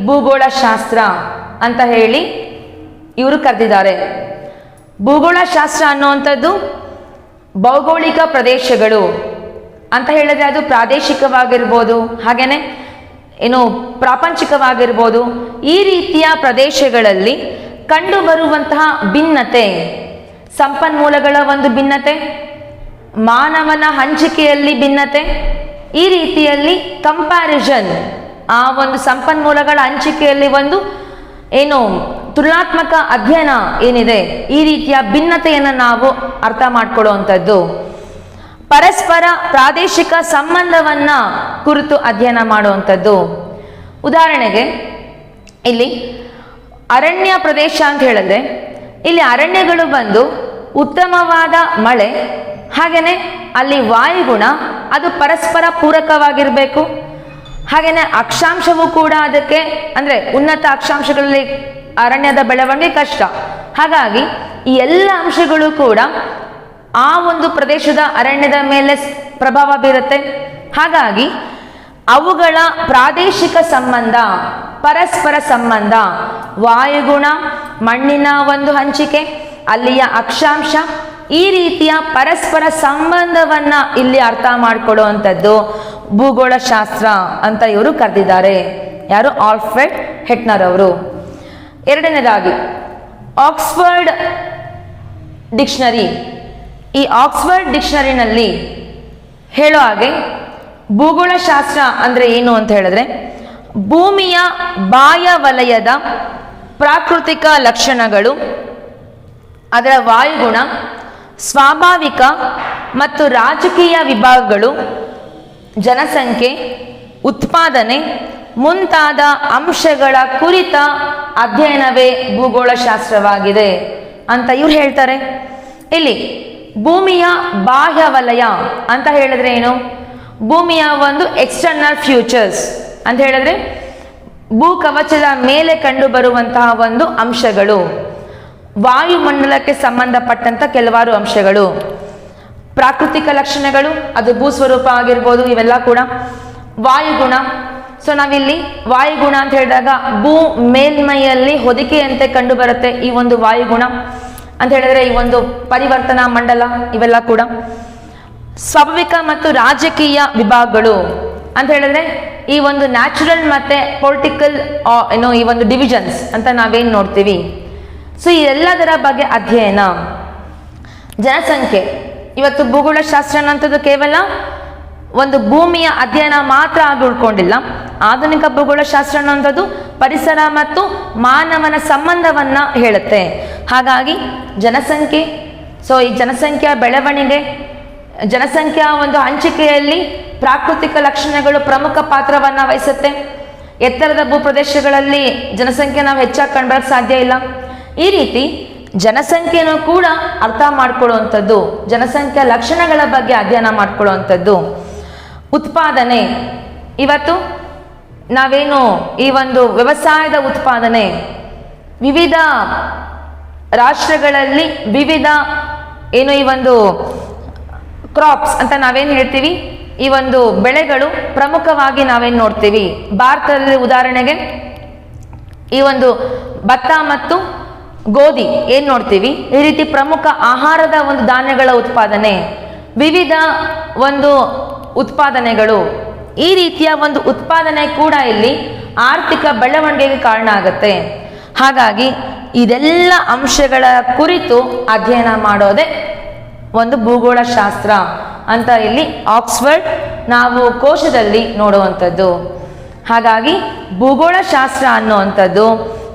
ಭೂಗೋಳಶಾಸ್ತ್ರ ಅಂತ ಹೇಳಿ ಇವರು ಕರೆದಿದ್ದಾರೆ. ಭೂಗೋಳಶಾಸ್ತ್ರ ಅನ್ನುವಂಥದ್ದು ಭೌಗೋಳಿಕ ಪ್ರದೇಶಗಳು ಅಂತ ಹೇಳಿದ್ರೆ ಅದು ಪ್ರಾದೇಶಿಕವಾಗಿರ್ಬೋದು, ಹಾಗೇನೆ ಏನು ಪ್ರಾಪಂಚಿಕವಾಗಿರ್ಬೋದು. ಈ ರೀತಿಯ ಪ್ರದೇಶಗಳಲ್ಲಿ ಕಂಡು ಬರುವಂತಹ ಭಿನ್ನತೆ, ಸಂಪನ್ಮೂಲಗಳ ಒಂದು ಭಿನ್ನತೆ, ಮಾನವನ ಹಂಚಿಕೆಯಲ್ಲಿ ಭಿನ್ನತೆ, ಈ ರೀತಿಯಲ್ಲಿ ಕಂಪ್ಯಾರಿಸನ್, ಆ ಒಂದು ಸಂಪನ್ಮೂಲಗಳ ಹಂಚಿಕೆಯಲ್ಲಿ ಒಂದು ಏನು ತುಲನಾತ್ಮಕ ಅಧ್ಯಯನ ಏನಿದೆ, ಈ ರೀತಿಯ ಭಿನ್ನತೆಯನ್ನು ನಾವು ಅರ್ಥ ಮಾಡ್ಕೊಳ್ಳುವಂಥದ್ದು. ಪರಸ್ಪರ ಪ್ರಾದೇಶಿಕ ಸಂಬಂಧವನ್ನ ಕುರಿತು ಅಧ್ಯಯನ ಮಾಡುವಂಥದ್ದು. ಉದಾಹರಣೆಗೆ ಇಲ್ಲಿ ಅರಣ್ಯ ಪ್ರದೇಶ ಅಂತ ಹೇಳಿದ್ರೆ ಇಲ್ಲಿ ಅರಣ್ಯಗಳು ಬಂದು ಉತ್ತಮವಾದ ಮಳೆ, ಹಾಗೇನೆ ಅಲ್ಲಿ ವಾಯುಗುಣ ಅದು ಪರಸ್ಪರ ಪೂರಕವಾಗಿರಬೇಕು. ಹಾಗೇನೆ ಅಕ್ಷಾಂಶವೂ ಕೂಡ ಅದಕ್ಕೆ ಅಂದ್ರೆ ಉನ್ನತ ಅಕ್ಷಾಂಶಗಳಲ್ಲಿ ಅರಣ್ಯದ ಬೆಳವಣಿಗೆ ಕಷ್ಟ. ಹಾಗಾಗಿ ಈ ಎಲ್ಲ ಅಂಶಗಳು ಕೂಡ ಆ ಒಂದು ಪ್ರದೇಶದ ಅರಣ್ಯದ ಮೇಲೆ ಪ್ರಭಾವ ಬೀರುತ್ತೆ. ಹಾಗಾಗಿ ಅವುಗಳ ಪ್ರಾದೇಶಿಕ ಸಂಬಂಧ, ಪರಸ್ಪರ ಸಂಬಂಧ, ವಾಯುಗುಣ, ಮಣ್ಣಿನ ಒಂದು ಹಂಚಿಕೆ, ಅಲ್ಲಿಯ ಅಕ್ಷಾಂಶ, ಈ ರೀತಿಯ ಪರಸ್ಪರ ಸಂಬಂಧವನ್ನ ಇಲ್ಲಿ ಅರ್ಥ ಮಾಡಿಕೊಳ್ಳುವಂಥದ್ದು ಭೂಗೋಳಶಾಸ್ತ್ರ ಅಂತ ಇವರು ಕರೆದಿದ್ದಾರೆ. ಯಾರು? ಆಲ್ಫ್ರೆಡ್ ಹೆಟ್ನರ್ ಅವರು. ಎರಡನೇದಾಗಿ ಆಕ್ಸ್ಫರ್ಡ್ ಡಿಕ್ಷನರಿ ಈ ಆಕ್ಸ್ಫರ್ಡ್ ಡಿಕ್ಷನರಿನಲ್ಲಿ ಹೇಳೋ ಹಾಗೆ ಭೂಗೋಳಶಾಸ್ತ್ರ ಅಂದರೆ ಏನು ಅಂತ ಹೇಳಿದ್ರೆ, ಭೂಮಿಯ ಬಾಹ್ಯ ವಲಯದ ಪ್ರಾಕೃತಿಕ ಲಕ್ಷಣಗಳು, ಅದರ ವಾಯುಗುಣ, ಸ್ವಾಭಾವಿಕ ಮತ್ತು ರಾಜಕೀಯ ವಿಭಾಗಗಳು, ಜನಸಂಖ್ಯೆ, ಉತ್ಪಾದನೆ ಮುಂತಾದ ಅಂಶಗಳ ಕುರಿತ ಅಧ್ಯಯನವೇ ಭೂಗೋಳಶಾಸ್ತ್ರವಾಗಿದೆ ಅಂತ ಇವ್ರು ಹೇಳ್ತಾರೆ. ಇಲ್ಲಿ ಭೂಮಿಯ ಬಾಹ್ಯ ವಲಯ ಅಂತ ಹೇಳಿದ್ರೆ ಏನು? ಭೂಮಿಯ ಒಂದು ಎಕ್ಸ್ಟರ್ನಲ್ ಫ್ಯೂಚರ್ಸ್ ಅಂತ ಹೇಳಿದ್ರೆ ಭೂಕವಚದ ಮೇಲೆ ಕಂಡು ಬರುವಂತಹ ಒಂದು ಅಂಶಗಳು, ವಾಯುಮಂಡಲಕ್ಕೆ ಸಂಬಂಧಪಟ್ಟಂತ ಕೆಲವಾರು ಅಂಶಗಳು, ಪ್ರಾಕೃತಿಕ ಲಕ್ಷಣಗಳು, ಅದು ಭೂಸ್ವರೂಪ ಆಗಿರ್ಬೋದು, ಇವೆಲ್ಲ ಕೂಡ ವಾಯುಗುಣ. ಸೊ ನಾವಿಲ್ಲಿ ವಾಯುಗುಣ ಅಂತ ಹೇಳಿದಾಗ ಭೂ ಮೇಲ್ಮೈಯಲ್ಲಿ ಹೊದಿಕೆಯಂತೆ ಕಂಡು ಬರುತ್ತೆ ಈ ಒಂದು ವಾಯುಗುಣ ಅಂತ ಹೇಳಿದ್ರೆ, ಈ ಒಂದು ಪರಿವರ್ತನಾ ಮಂಡಲ, ಇವೆಲ್ಲ ಕೂಡ ಸ್ವಾಭಾವಿಕ ಮತ್ತು ರಾಜಕೀಯ ವಿಭಾಗಗಳು ಅಂತ ಹೇಳಿದ್ರೆ ಈ ಒಂದು ನ್ಯಾಚುರಲ್ ಮತ್ತೆ ಪೊಲಿಟಿಕಲ್ ಈ ಒಂದು ಡಿವಿಷನ್ಸ್ ಅಂತ ನಾವೇನು ನೋಡ್ತೀವಿ. ಸೊ ಈ ಎಲ್ಲದರ ಬಗ್ಗೆ ಅಧ್ಯಯನ. ಜನಸಂಖ್ಯೆ, ಇವತ್ತು ಭೂಗೋಳಶಾಸ್ತ್ರ ಅನ್ನೋಂಥದ್ದು ಕೇವಲ ಒಂದು ಭೂಮಿಯ ಅಧ್ಯಯನ ಮಾತ್ರ ಆಗಿ ಉಳ್ಕೊಂಡಿಲ್ಲ. ಆಧುನಿಕ ಭೂಗೋಳಶಾಸ್ತ್ರ ಅನ್ನೋಂಥದ್ದು ಪರಿಸರ ಮತ್ತು ಮಾನವನ ಸಂಬಂಧವನ್ನ ಹೇಳುತ್ತೆ. ಹಾಗಾಗಿ ಜನಸಂಖ್ಯೆ, ಸೊ ಈ ಜನಸಂಖ್ಯಾ ಬೆಳವಣಿಗೆ, ಜನಸಂಖ್ಯಾ ಒಂದು ಹಂಚಿಕೆಯಲ್ಲಿ ಪ್ರಾಕೃತಿಕ ಲಕ್ಷಣಗಳು ಪ್ರಮುಖ ಪಾತ್ರವನ್ನ ವಹಿಸುತ್ತೆ. ಎತ್ತರದ ಭೂಪ್ರದೇಶಗಳಲ್ಲಿ ಜನಸಂಖ್ಯೆ ನಾವು ಹೆಚ್ಚಾಗಿ ಕಂಡುಬರಕ್ಕೆ ಸಾಧ್ಯ ಇಲ್ಲ. ಈ ರೀತಿ ಜನಸಂಖ್ಯೆನೂ ಕೂಡ ಅರ್ಥ ಮಾಡ್ಕೊಳ್ಳುವಂಥದ್ದು, ಜನಸಂಖ್ಯಾ ಲಕ್ಷಣಗಳ ಬಗ್ಗೆ ಅಧ್ಯಯನ ಮಾಡ್ಕೊಳ್ಳುವಂಥದ್ದು. ಉತ್ಪಾದನೆ, ಇವತ್ತು ನಾವೇನು ಈ ಒಂದು ವ್ಯವಸಾಯದ ಉತ್ಪಾದನೆ, ವಿವಿಧ ರಾಷ್ಟ್ರಗಳಲ್ಲಿ ವಿವಿಧ ಏನು ಈ ಒಂದು ಕ್ರಾಪ್ಸ್ ಅಂತ ನಾವೇನು ಹೇಳ್ತೀವಿ, ಈ ಒಂದು ಬೆಳೆಗಳು ಪ್ರಮುಖವಾಗಿ ನಾವೇನು ನೋಡ್ತೀವಿ. ಭಾರತದಲ್ಲಿ ಉದಾಹರಣೆಗೆ ಈ ಒಂದು ಭತ್ತ ಮತ್ತು ಗೋಧಿ ಏನ್ ನೋಡ್ತೀವಿ, ಈ ರೀತಿ ಪ್ರಮುಖ ಆಹಾರದ ಒಂದು ಧಾನ್ಯಗಳ ಉತ್ಪಾದನೆ, ವಿವಿಧ ಒಂದು ಉತ್ಪಾದನೆಗಳು, ಈ ರೀತಿಯ ಒಂದು ಉತ್ಪಾದನೆ ಕೂಡ ಇಲ್ಲಿ ಆರ್ಥಿಕ ಬೆಳವಣಿಗೆಗೆ ಕಾರಣ ಆಗುತ್ತೆ. ಹಾಗಾಗಿ ಇದೆಲ್ಲ ಅಂಶಗಳ ಕುರಿತು ಅಧ್ಯಯನ ಮಾಡೋದೇ ಒಂದು ಭೂಗೋಳಶಾಸ್ತ್ರ ಅಂತ ಇಲ್ಲಿ ಆಕ್ಸ್ಫರ್ಡ್ ನಾವು ಕೋಶದಲ್ಲಿ ನೋಡುವಂಥದ್ದು. ಹಾಗಾಗಿ ಭೂಗೋಳಶಾಸ್ತ್ರ ಅನ್ನುವಂಥದ್ದು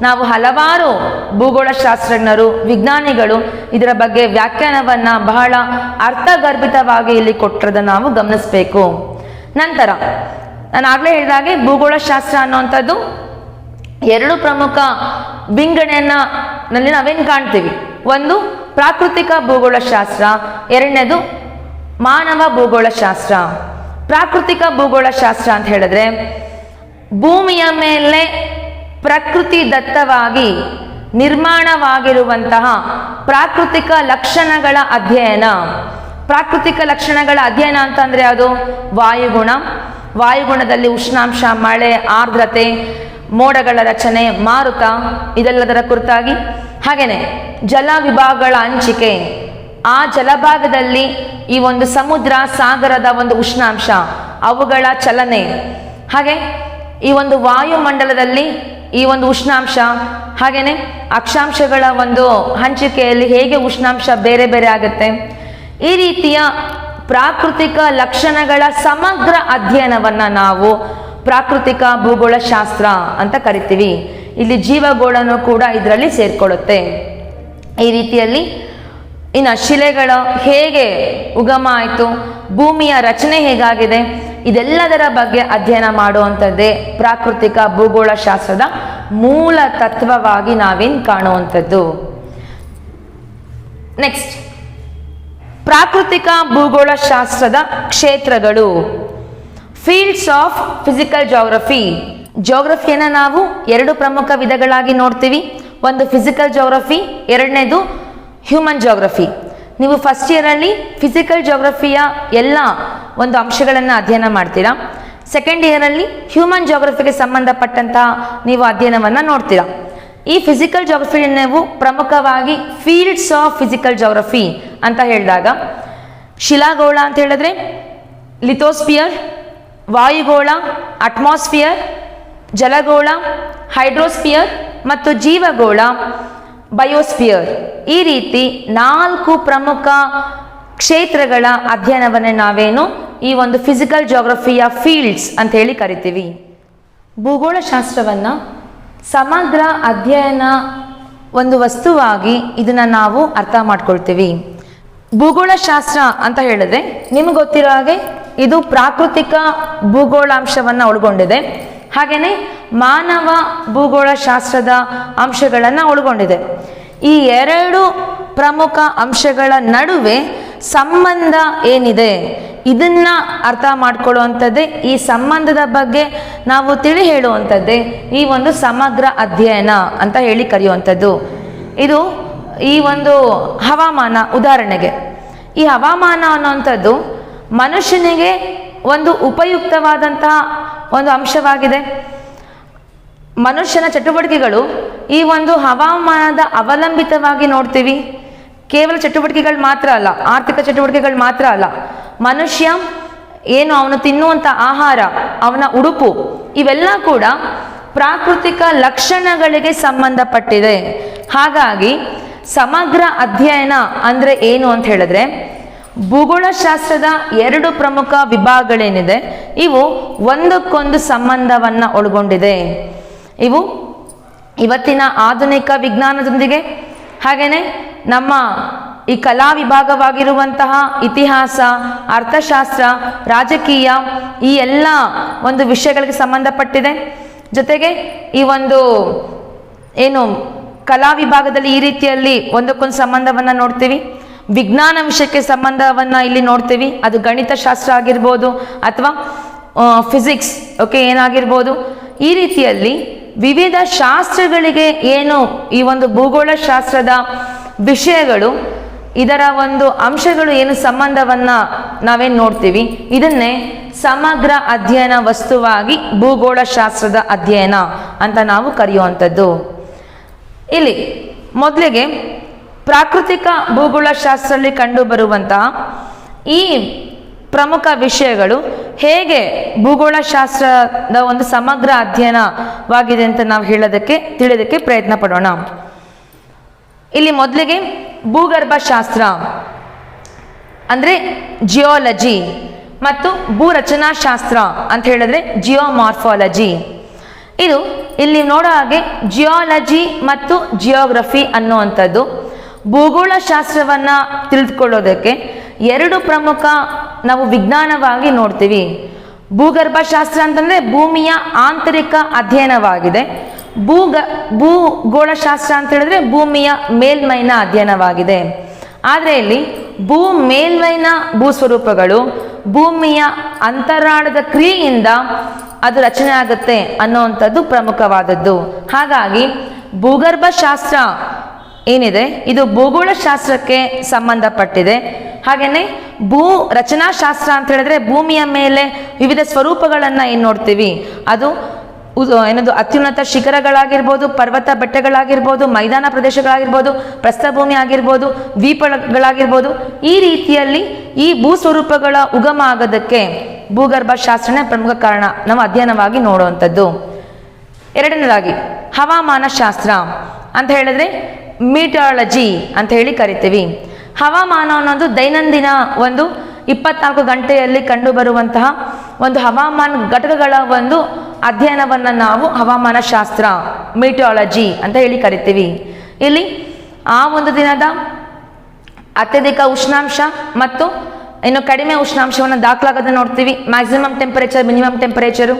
ನಾವು ಹಲವಾರು ಭೂಗೋಳಶಾಸ್ತ್ರಜ್ಞರು, ವಿಜ್ಞಾನಿಗಳು ಇದರ ಬಗ್ಗೆ ವ್ಯಾಖ್ಯಾನವನ್ನ ಬಹಳ ಅರ್ಥಗರ್ಭಿತವಾಗಿ ಇಲ್ಲಿ ಕೊಟ್ಟಿರೋದನ್ನ ನಾವು ಗಮನಿಸಬೇಕು. ನಂತರ ನಾನು ಆಗ್ಲೇ ಹೇಳಿದಾಗೆ ಭೂಗೋಳಶಾಸ್ತ್ರ ಅನ್ನುವಂಥದ್ದು ಎರಡು ಪ್ರಮುಖ ವಿಂಗಡಣೆಯಲ್ಲಿ ನಾವೇನು ಕಾಣ್ತೀವಿ. ಒಂದು ಪ್ರಾಕೃತಿಕ ಭೂಗೋಳಶಾಸ್ತ್ರ, ಎರಡನೇದು ಮಾನವ ಭೂಗೋಳಶಾಸ್ತ್ರ. ಪ್ರಾಕೃತಿಕ ಭೂಗೋಳಶಾಸ್ತ್ರ ಅಂತ ಹೇಳಿದ್ರೆ ಭೂಮಿಯ ಮೇಲೆ ಪ್ರಕೃತಿ ದತ್ತವಾಗಿ ನಿರ್ಮಾಣವಾಗಿರುವಂತಹ ಪ್ರಾಕೃತಿಕ ಲಕ್ಷಣಗಳ ಅಧ್ಯಯನ. ಪ್ರಾಕೃತಿಕ ಲಕ್ಷಣಗಳ ಅಧ್ಯಯನ ಅಂತಂದ್ರೆ ಅದು ವಾಯುಗುಣ, ವಾಯುಗುಣದಲ್ಲಿ ಉಷ್ಣಾಂಶ, ಮಳೆ, ಆರ್ದ್ರತೆ, ಮೋಡಗಳ ರಚನೆ, ಮಾರುತ, ಇದೆಲ್ಲದರ ಕುರಿತಾಗಿ. ಹಾಗೇನೆ ಜಲ ವಿಭಾಗಗಳ ಹಂಚಿಕೆ, ಆ ಜಲಭಾಗದಲ್ಲಿ ಈ ಒಂದು ಸಮುದ್ರ ಸಾಗರದ ಒಂದು ಉಷ್ಣಾಂಶ, ಅವುಗಳ ಚಲನೆ, ಹಾಗೆ ಈ ಒಂದು ವಾಯುಮಂಡಲದಲ್ಲಿ ಈ ಒಂದು ಉಷ್ಣಾಂಶ, ಹಾಗೇನೆ ಅಕ್ಷಾಂಶಗಳ ಒಂದು ಹಂಚಿಕೆಯಲ್ಲಿ ಹೇಗೆ ಉಷ್ಣಾಂಶ ಬೇರೆ ಬೇರೆ ಆಗುತ್ತೆ, ಈ ರೀತಿಯ ಪ್ರಾಕೃತಿಕ ಲಕ್ಷಣಗಳ ಸಮಗ್ರ ಅಧ್ಯಯನವನ್ನ ನಾವು ಪ್ರಾಕೃತಿಕ ಭೂಗೋಳಶಾಸ್ತ್ರ ಅಂತ ಕರಿತೀವಿ. ಇಲ್ಲಿ ಜೀವಗೋಳನು ಕೂಡ ಇದರಲ್ಲಿ ಸೇರ್ಕೊಳ್ಳುತ್ತೆ. ಈ ರೀತಿಯಲ್ಲಿ ಇನ್ನು ಶಿಲೆಗಳ ಹೇಗೆ ಉಗಮ ಆಯಿತು, ಭೂಮಿಯ ರಚನೆ ಹೇಗಾಗಿದೆ, ಇದೆಲ್ಲದರ ಬಗ್ಗೆ ಅಧ್ಯಯನ ಮಾಡುವಂಥದ್ದೇ ಪ್ರಾಕೃತಿಕ ಭೂಗೋಳಶಾಸ್ತ್ರದ ಮೂಲ ತತ್ವವಾಗಿ ನಾವೇನು ಕಾಣುವಂಥದ್ದು. ನೆಕ್ಸ್ಟ್, ಪ್ರಾಕೃತಿಕ ಭೂಗೋಳಶಾಸ್ತ್ರದ ಕ್ಷೇತ್ರಗಳು, ಫೀಲ್ಡ್ಸ್ ಆಫ್ ಫಿಸಿಕಲ್ ಜಾಗ್ರಫಿ. ಜಾಗ್ರಫಿಯನ್ನು ನಾವು ಎರಡು ಪ್ರಮುಖ ವಿಧಗಳಾಗಿ ನೋಡ್ತೀವಿ. ಒಂದು ಫಿಸಿಕಲ್ ಜಾಗ್ರಫಿ, ಎರಡನೇದು ಹ್ಯೂಮನ್ ಜಾಗ್ರಫಿ. ನೀವು ಫಸ್ಟ್ ಇಯರಲ್ಲಿ ಫಿಸಿಕಲ್ ಜಾಗ್ರಫಿಯ ಎಲ್ಲ ಒಂದು ಅಂಶಗಳನ್ನು ಅಧ್ಯಯನ ಮಾಡ್ತೀರಾ. ಸೆಕೆಂಡ್ ಇಯರಲ್ಲಿ ಹ್ಯೂಮನ್ ಜಾಗ್ರಫಿಗೆ ಸಂಬಂಧಪಟ್ಟಂತಹ ನೀವು ಅಧ್ಯಯನವನ್ನು ನೋಡ್ತೀರಾ. ಈ ಫಿಸಿಕಲ್ ಜಾಗ್ರಫಿ ನೀವು ಪ್ರಮುಖವಾಗಿ ಫೀಲ್ಡ್ಸ್ ಆಫ್ ಫಿಸಿಕಲ್ ಜಾಗ್ರಫಿ ಅಂತ ಹೇಳಿದಾಗ ಶಿಲಾಗೋಳ ಅಂತ ಹೇಳಿದ್ರೆ ಲಿಥೋಸ್ಫಿಯರ್, ವಾಯುಗೋಳ, ಅಟ್ಮಾಸ್ಫಿಯರ್, ಜಲಗೋಳ, ಹೈಡ್ರೋಸ್ಫಿಯರ್ ಮತ್ತು ಜೀವಗೋಳ, ಬಯೋಸ್ಫಿಯರ್, ಈ ರೀತಿ 4 ಪ್ರಮುಖ ಕ್ಷೇತ್ರಗಳ ಅಧ್ಯಯನವನ್ನೇ ನಾವೇನು ಈ ಒಂದು ಫಿಸಿಕಲ್ ಜಿಯೋಗ್ರಫಿಯ ಫೀಲ್ಡ್ಸ್ ಅಂತ ಹೇಳಿ ಕರಿತೀವಿ. ಭೂಗೋಳಶಾಸ್ತ್ರವನ್ನು ಸಮಗ್ರ ಅಧ್ಯಯನ ಒಂದು ವಸ್ತುವಾಗಿ ಇದನ್ನು ನಾವು ಅರ್ಥ ಮಾಡ್ಕೊಳ್ತೀವಿ. ಭೂಗೋಳಶಾಸ್ತ್ರ ಅಂತ ಹೇಳಿದ್ರೆ ನಿಮ್ಗೆ ಗೊತ್ತಿರೋ ಹಾಗೆ ಇದು ಪ್ರಾಕೃತಿಕ ಭೂಗೋಳಾಂಶವನ್ನು ಒಳಗೊಂಡಿದೆ, ಹಾಗೆಯೇ ಮಾನವ ಭೂಗೋಳಶಾಸ್ತ್ರದ ಅಂಶಗಳನ್ನು ಒಳಗೊಂಡಿದೆ. ಈ ಎರಡು ಪ್ರಮುಖ ಅಂಶಗಳ ನಡುವೆ ಸಂಬಂಧ ಏನಿದೆ ಇದನ್ನ ಅರ್ಥ ಮಾಡ್ಕೊಳ್ಳುವಂಥದ್ದೇ, ಈ ಸಂಬಂಧದ ಬಗ್ಗೆ ನಾವು ತಿಳಿ ಹೇಳುವಂಥದ್ದೇ ಈ ಒಂದು ಸಮಗ್ರ ಅಧ್ಯಯನ ಅಂತ ಹೇಳಿ ಕರೆಯುವಂಥದ್ದು. ಇದು ಈ ಒಂದು ಹವಾಮಾನ, ಉದಾಹರಣೆಗೆ ಈ ಹವಾಮಾನ ಅನ್ನುವಂಥದ್ದು ಮನುಷ್ಯನಿಗೆ ಒಂದು ಉಪಯುಕ್ತವಾದಂತಹ ಒಂದು ಅಂಶವಾಗಿದೆ. ಮನುಷ್ಯನ ಚಟುವಟಿಕೆಗಳು ಈ ಒಂದು ಹವಾಮಾನದ ಅವಲಂಬಿತವಾಗಿ ನೋಡ್ತೀವಿ. ಕೇವಲ ಚಟುವಟಿಕೆಗಳು ಮಾತ್ರ ಅಲ್ಲ, ಆರ್ಥಿಕ ಚಟುವಟಿಕೆಗಳು ಮಾತ್ರ ಅಲ್ಲ, ಮನುಷ್ಯ ಏನು ಅವನು ತಿನ್ನುವಂಥ ಆಹಾರ, ಅವನ ಉಡುಪು, ಇವೆಲ್ಲ ಕೂಡ ಪ್ರಾಕೃತಿಕ ಲಕ್ಷಣಗಳಿಗೆ ಸಂಬಂಧಪಟ್ಟಿದೆ. ಹಾಗಾಗಿ ಸಮಗ್ರ ಅಧ್ಯಯನ ಅಂದರೆ ಏನು ಅಂತ ಹೇಳಿದ್ರೆ, ಭೂಗೋಳಶಾಸ್ತ್ರದ ಎರಡು ಪ್ರಮುಖ ವಿಭಾಗಗಳೇನಿದೆ ಇವು ಒಂದಕ್ಕೊಂದು ಸಂಬಂಧವನ್ನು ಒಳಗೊಂಡಿದೆ. ಇವು ಇವತ್ತಿನ ಆಧುನಿಕ ವಿಜ್ಞಾನದೊಂದಿಗೆ, ಹಾಗೆಯೇ ನಮ್ಮ ಈ ಕಲಾ ವಿಭಾಗವಾಗಿರುವಂತಹ ಇತಿಹಾಸ, ಅರ್ಥಶಾಸ್ತ್ರ, ರಾಜಕೀಯ, ಈ ಎಲ್ಲ ಒಂದು ವಿಷಯಗಳಿಗೆ ಸಂಬಂಧಪಟ್ಟಿದೆ. ಜೊತೆಗೆ ಈ ಒಂದು ಏನು ಕಲಾ ವಿಭಾಗದಲ್ಲಿ ಈ ರೀತಿಯಲ್ಲಿ ಒಂದಕ್ಕೊಂದು ಸಂಬಂಧವನ್ನು ನೋಡ್ತೀವಿ. ವಿಜ್ಞಾನ ವಿಷಯಕ್ಕೆ ಸಂಬಂಧವನ್ನು ಇಲ್ಲಿ ನೋಡ್ತೀವಿ, ಅದು ಗಣಿತಶಾಸ್ತ್ರ ಆಗಿರ್ಬೋದು ಅಥವಾ ಫಿಸಿಕ್ಸ್ ಏನಾಗಿರ್ಬೋದು. ಈ ರೀತಿಯಲ್ಲಿ ವಿವಿಧ ಶಾಸ್ತ್ರಗಳಿಗೆ ಏನು ಈ ಒಂದು ಭೂಗೋಳಶಾಸ್ತ್ರದ ವಿಷಯಗಳು, ಇದರ ಒಂದು ಅಂಶಗಳು ಏನು ಸಂಬಂಧವನ್ನು ನಾವೇನು ನೋಡ್ತೀವಿ, ಇದನ್ನೇ ಸಮಗ್ರ ಅಧ್ಯಯನ ವಸ್ತುವಾಗಿ ಭೂಗೋಳಶಾಸ್ತ್ರದ ಅಧ್ಯಯನ ಅಂತ ನಾವು ಕರೆಯುವಂಥದ್ದು. ಇಲ್ಲಿ ಮೊದಲಿಗೆ ಪ್ರಾಕೃತಿಕ ಭೂಗೋಳಶಾಸ್ತ್ರದಲ್ಲಿ ಕಂಡುಬರುವಂತಹ ಈ ಪ್ರಮುಖ ವಿಷಯಗಳು ಹೇಗೆ ಭೂಗೋಳಶಾಸ್ತ್ರದ ಒಂದು ಸಮಗ್ರ ಅಧ್ಯಯನವಾಗಿದೆ ಅಂತ ನಾವು ತಿಳಿಯೋದಕ್ಕೆ ಪ್ರಯತ್ನ ಪಡೋಣ. ಇಲ್ಲಿ ಮೊದಲಿಗೆ ಭೂಗರ್ಭಶಾಸ್ತ್ರ ಅಂದರೆ ಜಿಯೋಲಜಿ ಮತ್ತು ಭೂರಚನಾಶಾಸ್ತ್ರ ಅಂತ ಹೇಳಿದ್ರೆ ಜಿಯೋಮಾರ್ಫಾಲಜಿ. ಇದು ಇಲ್ಲಿ ನೋಡೋ ಹಾಗೆ ಜಿಯಾಲಜಿ ಮತ್ತು ಜಿಯೋಗ್ರಫಿ ಅನ್ನುವಂಥದ್ದು ಭೂಗೋಳಶಾಸ್ತ್ರವನ್ನು ತಿಳಿದುಕೊಳ್ಳೋದಕ್ಕೆ ಎರಡು ಪ್ರಮುಖ ನಾವು ವಿಜ್ಞಾನವಾಗಿ ನೋಡ್ತೀವಿ. ಭೂಗರ್ಭಶಾಸ್ತ್ರ ಅಂತಂದರೆ ಭೂಮಿಯ ಆಂತರಿಕ ಅಧ್ಯಯನವಾಗಿದೆ. ಭೂಗೋಳಶಾಸ್ತ್ರ ಅಂತ ಹೇಳಿದ್ರೆ ಭೂಮಿಯ ಮೇಲ್ಮೈನ ಅಧ್ಯಯನವಾಗಿದೆ. ಆದರೆ ಇಲ್ಲಿ ಭೂ ಮೇಲ್ಮೈನ ಭೂಸ್ವರೂಪಗಳು ಭೂಮಿಯ ಅಂತರಾಳದ ಕ್ರಿಯೆಯಿಂದ ಅದು ರಚನೆ ಆಗುತ್ತೆ ಅನ್ನುವಂಥದ್ದು ಪ್ರಮುಖವಾದದ್ದು. ಹಾಗಾಗಿ ಭೂಗರ್ಭಶಾಸ್ತ್ರ ಏನಿದೆ ಇದು ಭೂಗೋಳಶಾಸ್ತ್ರಕ್ಕೆ ಸಂಬಂಧಪಟ್ಟಿದೆ. ಹಾಗೆಯೇ ಭೂ ರಚನಾಶಾಸ್ತ್ರ ಅಂತ ಹೇಳಿದ್ರೆ ಭೂಮಿಯ ಮೇಲೆ ವಿವಿಧ ಸ್ವರೂಪಗಳನ್ನು ಏನು ನೋಡ್ತೀವಿ, ಅದು ಏನದು ಅತ್ಯುನ್ನತ ಶಿಖರಗಳಾಗಿರ್ಬೋದು, ಪರ್ವತ ಬೆಟ್ಟಗಳಾಗಿರ್ಬೋದು, ಮೈದಾನ ಪ್ರದೇಶಗಳಾಗಿರ್ಬೋದು, ಪ್ರಸ್ಥಭೂಮಿ ಆಗಿರ್ಬೋದು, ದ್ವೀಪಗಳಾಗಿರ್ಬೋದು, ಈ ರೀತಿಯಲ್ಲಿ ಈ ಭೂ ಸ್ವರೂಪಗಳ ಉಗಮ ಆಗೋದಕ್ಕೆ ಭೂಗರ್ಭಶಾಸ್ತ್ರನೇ ಪ್ರಮುಖ ಕಾರಣ, ನಾವು ಅಧ್ಯಯನವಾಗಿ ನೋಡುವಂಥದ್ದು. ಎರಡನೇದಾಗಿ ಹವಾಮಾನ ಶಾಸ್ತ್ರ ಅಂತ ಹೇಳಿದ್ರೆ ಮೀಟರಾಲಜಿ ಅಂತ ಹೇಳಿ ಕರಿತೀವಿ. ಹವಾಮಾನ ಅನ್ನೋದು ದೈನಂದಿನ ಒಂದು 24 ಗಂಟೆಯಲ್ಲಿ ಕಂಡುಬರುವಂತಹ ಒಂದು ಹವಾಮಾನ ಘಟಕಗಳ ಒಂದು ಅಧ್ಯಯನವನ್ನು ನಾವು ಹವಾಮಾನ ಶಾಸ್ತ್ರ, ಮೀಟರಾಲಜಿ ಅಂತ ಹೇಳಿ ಕರಿತೀವಿ. ಇಲ್ಲಿ ಆ ಒಂದು ದಿನದ ಅತ್ಯಧಿಕ ಉಷ್ಣಾಂಶ ಮತ್ತು ಇನ್ನು ಕಡಿಮೆ ಉಷ್ಣಾಂಶವನ್ನು ದಾಖಲಾಗೋದನ್ನು ನೋಡ್ತೀವಿ. ಮ್ಯಾಕ್ಸಿಮಮ್ ಟೆಂಪರೇಚರ್, ಮಿನಿಮಮ್ ಟೆಂಪರೇಚರು,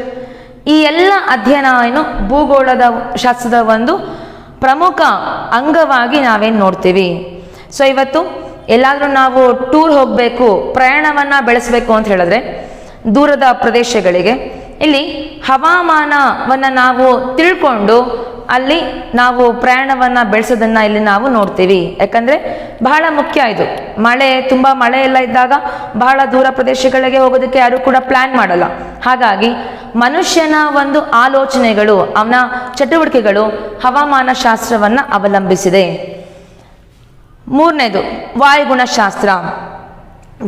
ಈ ಎಲ್ಲ ಅಧ್ಯಯನ ಏನು ಭೂಗೋಳದ ಶಾಸ್ತ್ರದ ಒಂದು ಪ್ರಮುಖ ಅಂಗವಾಗಿ ನಾವೇನು ನೋಡ್ತೀವಿ. ಸೊ ಇವತ್ತು ಎಲ್ಲಾದರೂ ನಾವು ಟೂರ್ ಹೋಗಬೇಕು, ಪ್ರಯಾಣವನ್ನು ಬೆಳೆಸಬೇಕು ಅಂತ ಹೇಳಿದ್ರೆ ದೂರದ ಪ್ರದೇಶಗಳಿಗೆ ಇಲ್ಲಿ ಹವಾಮಾನವನ್ನು ನಾವು ತಿಳ್ಕೊಂಡು ಅಲ್ಲಿ ನಾವು ಪ್ರಯಾಣವನ್ನು ಬೆಳೆಸೋದನ್ನು ಇಲ್ಲಿ ನಾವು ನೋಡ್ತೀವಿ. ಯಾಕಂದರೆ ಬಹಳ ಮುಖ್ಯ ಇದು. ತುಂಬ ಮಳೆ ಎಲ್ಲ ಇದ್ದಾಗ ಬಹಳ ದೂರ ಪ್ರದೇಶಗಳಿಗೆ ಹೋಗೋದಕ್ಕೆ ಯಾರು ಕೂಡ ಪ್ಲ್ಯಾನ್ ಮಾಡಲ್ಲ. ಹಾಗಾಗಿ ಮನುಷ್ಯನ ಒಂದು ಆಲೋಚನೆಗಳು, ಅವನ ಚಟುವಟಿಕೆಗಳು ಹವಾಮಾನ ಶಾಸ್ತ್ರವನ್ನು ಅವಲಂಬಿಸಿದೆ. ಮೂರನೇದು ವಾಯುಗುಣಶಾಸ್ತ್ರ.